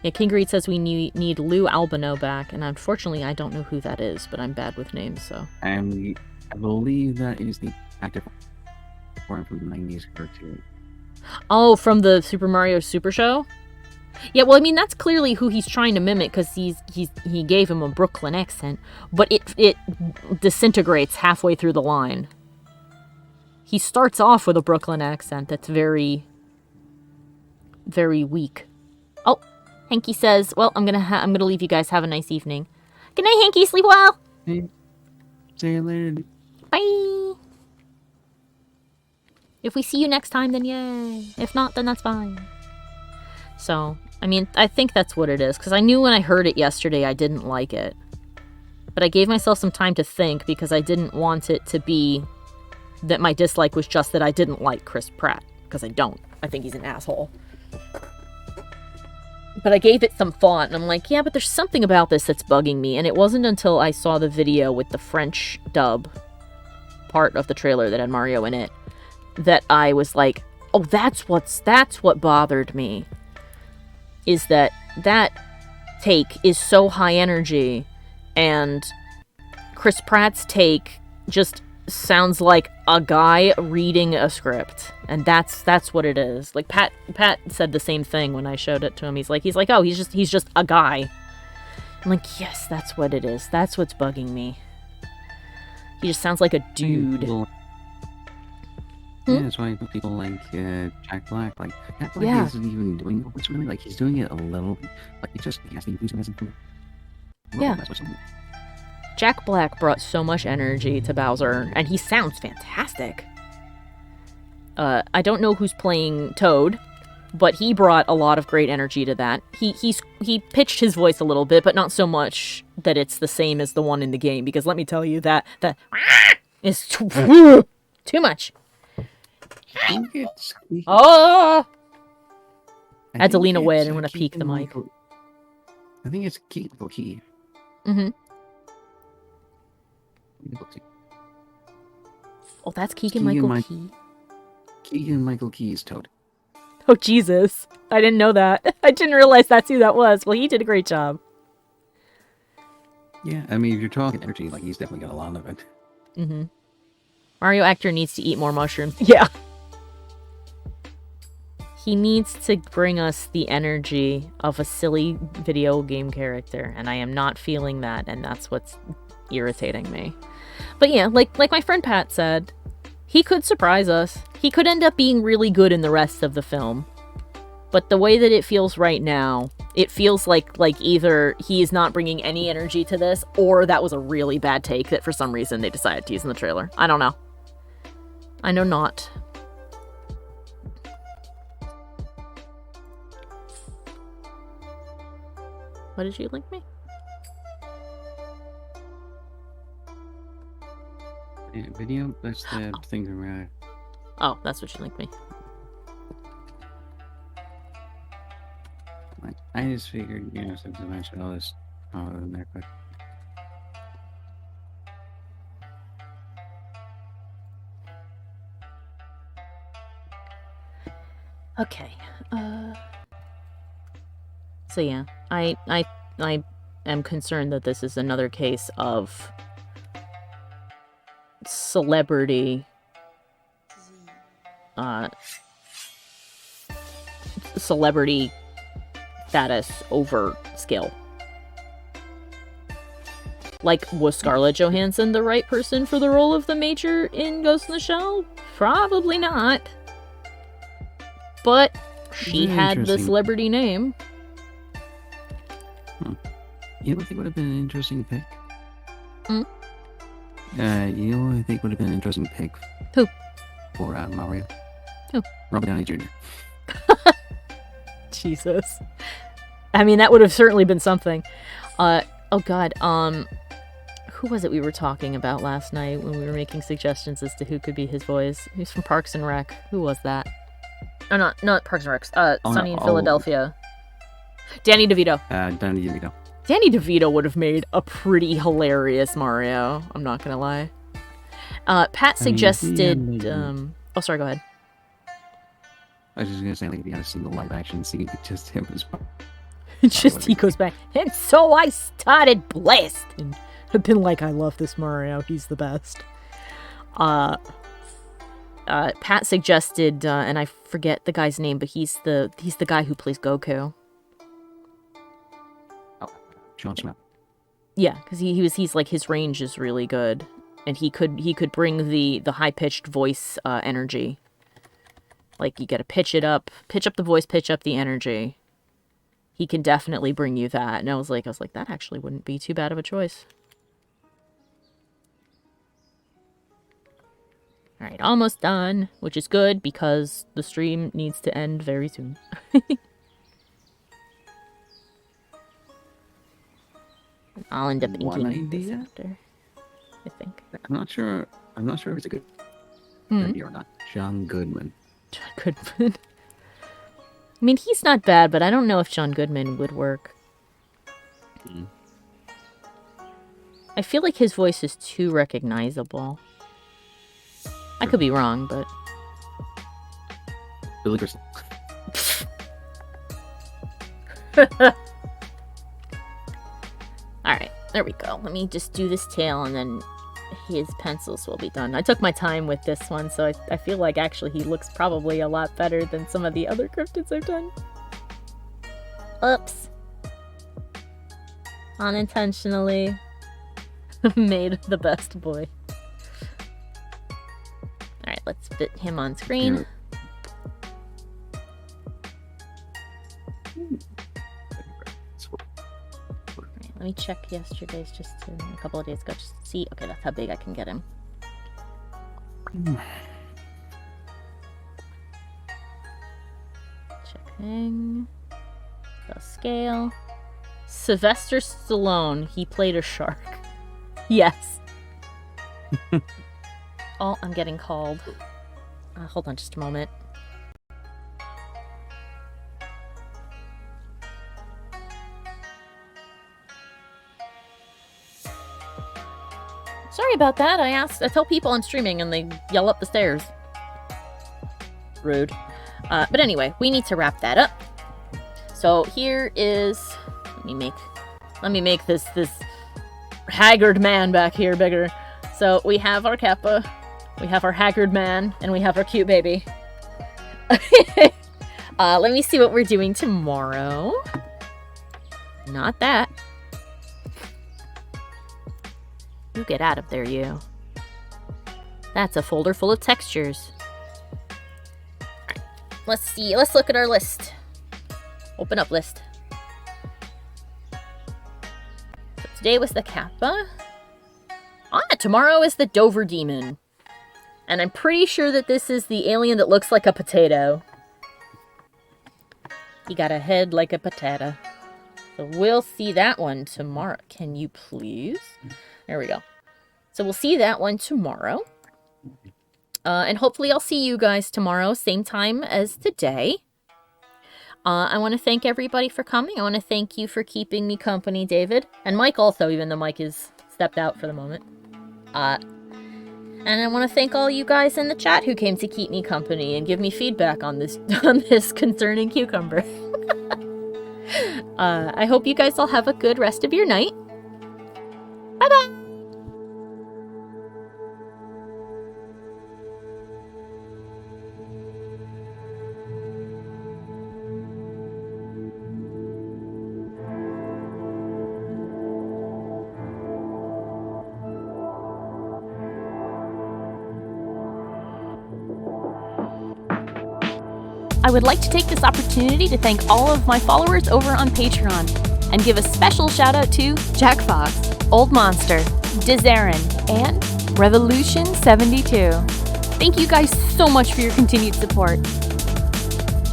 Yeah, King Greed says we need Lou Albino back, and unfortunately I don't know who that is, but I'm bad with names, so. I believe that is the actor from the 90s cartoon. Oh, from the Super Mario Super Show? Yeah, well, I mean, that's clearly who he's trying to mimic, because he gave him a Brooklyn accent, but it disintegrates halfway through the line. He starts off with a Brooklyn accent that's very, very weak. Oh, Hanky says, well, I'm gonna leave you guys. Have a nice evening. Good night, Hanky. Sleep well. Hey, see you later. Bye. If we see you next time, then yay. If not, then that's fine. So, I mean, I think that's what it is, because I knew when I heard it yesterday I didn't like it. But I gave myself some time to think, because I didn't want it to be that my dislike was just that I didn't like Chris Pratt, because I don't. I think he's an asshole. But I gave it some thought, and I'm like, yeah, but there's something about this that's bugging me, and it wasn't until I saw the video with the French dub part of the trailer that had Mario in it that I was like, oh, that's what bothered me. Is that take is so high energy, and Chris Pratt's take just sounds like a guy reading a script, and that's what it is. Like Pat said the same thing when I showed it to him. He's like, oh, he's just a guy. I'm like, yes, that's what it is. That's what's bugging me. He just sounds like a dude. Yeah, that's why people like Jack Black. Like Jack Black Yeah. isn't even doing it what's really like he's doing it a little bit. Like he has the enthusiasm to Yeah. That's what's on it. Jack Black brought so much energy to Bowser, and he sounds fantastic. I don't know who's playing Toad, but he brought a lot of great energy to that. He pitched his voice a little bit, but not so much that it's the same as the one in the game. Because let me tell you that is too much. I think it's Oh! I had to think lean away, I it's, didn't wanna peek the mic. Keegan-Michael- I think it's Keegan Key. Mm-hmm. Oh, that's Keegan-Michael Key. Keegan-Michael Key's Toad. Oh, Jesus. I didn't know that. I didn't realize that's who that was. Well, he did a great job. Yeah, I mean, if you're talking energy, like he's definitely got a lot of it. Mm-hmm. Mario Actor needs to eat more mushrooms. Yeah. He needs to bring us the energy of a silly video game character, and I am not feeling that, and that's what's irritating me. But yeah, like my friend Pat said, he could surprise us. He could end up being really good in the rest of the film. But the way that it feels right now, it feels like either he is not bringing any energy to this, or that was a really bad take that for some reason they decided to use in the trailer. I don't know. I know not. What did you link me? Yeah, video, that's the thing around. Oh, that's what you linked me. Like, I just figured, since I mentioned all this, in there quick. Okay. So yeah, I am concerned that this is another case of celebrity status over skill. Like, was Scarlett Johansson the right person for the role of the Major in Ghost in the Shell? Probably not. But she had the Interesting. celebrity name. You know what I think would have been an interesting pick? Hmm? You know what I think would have been an interesting pick? Who? For Mario? Who? Robert Downey Jr. Jesus. I mean, that would have certainly been something. Oh god, who was it we were talking about last night when we were making suggestions as to who could be his voice? Who's from Parks and Rec? Who was that? Oh, not Parks and Rec. Sunny in Philadelphia. Danny DeVito. Danny DeVito. Danny DeVito would have made a pretty hilarious Mario. I'm not gonna lie. Pat suggested. Oh, sorry. Go ahead. I was just gonna say, like, if you had a single live action scene, just him as well. Just he goes back, and so I started blasting. I've been like, I love this Mario. He's the best. Pat suggested, and I forget the guy's name, but he's the guy who plays Goku. John Smith. Yeah, because he's like, his range is really good, and he could bring the high pitched voice energy. Like, you gotta pitch up the voice, pitch up the energy. He can definitely bring you that. And I was like, that actually wouldn't be too bad of a choice. All right, almost done, which is good because the stream needs to end very soon. I'll end up One inking this idea? after, I think. I'm not sure if it's a good idea or not. John Goodman. John Goodman. I mean, he's not bad, but I don't know if John Goodman would work. I feel like his voice is too recognizable. I could be wrong, but... Billy Crystal. Alright, there we go. Let me just do this tail and then his pencils will be done. I took my time with this one, so I feel like actually he looks probably a lot better than some of the other cryptids I've done. Oops. Unintentionally made the best boy. Alright, let's him on screen. Yeah. Right, let me check yesterday's just to, a couple of days ago just to see. Okay, that's how big I can get him. Checking the scale. Sylvester Stallone. He played a shark. Yes. Oh, I'm getting called. Hold on just a moment. Sorry about that. I tell people I'm streaming and they yell up the stairs. Rude. But anyway, we need to wrap that up. So here is, let me make this haggard man back here bigger. So we have our Kappa, we have our haggard man, and we have our cute baby. Let me see what we're doing tomorrow. Not that. You get out of there, you. That's a folder full of textures. Alright, let's see. Let's look at our list. Open up list. So today was the Kappa. Tomorrow is the Dover Demon. And I'm pretty sure that this is the alien that looks like a potato. He got a head like a potato. So we'll see that one tomorrow. Can you please? There we go. So we'll see that one tomorrow. And hopefully I'll see you guys tomorrow, same time as today. I want to thank everybody for coming. I want to thank you for keeping me company, David. And Mike also, even though Mike is stepped out for the moment. And I want to thank all you guys in the chat who came to keep me company and give me feedback on this concerning cucumber. I hope you guys all have a good rest of your night. Bye-bye! I would like to take this opportunity to thank all of my followers over on Patreon and give a special shout out to Jack Fox, Old Monster, Dizarin, and Revolution72. Thank you guys so much for your continued support.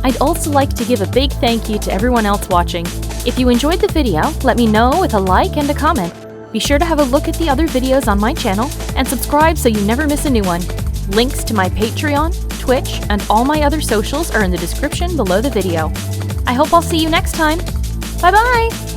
I'd also like to give a big thank you to everyone else watching. If you enjoyed the video, let me know with a like and a comment. Be sure to have a look at the other videos on my channel and subscribe so you never miss a new one. Links to my Patreon, Twitch, and all my other socials are in the description below the video. I hope I'll see you next time. Bye bye!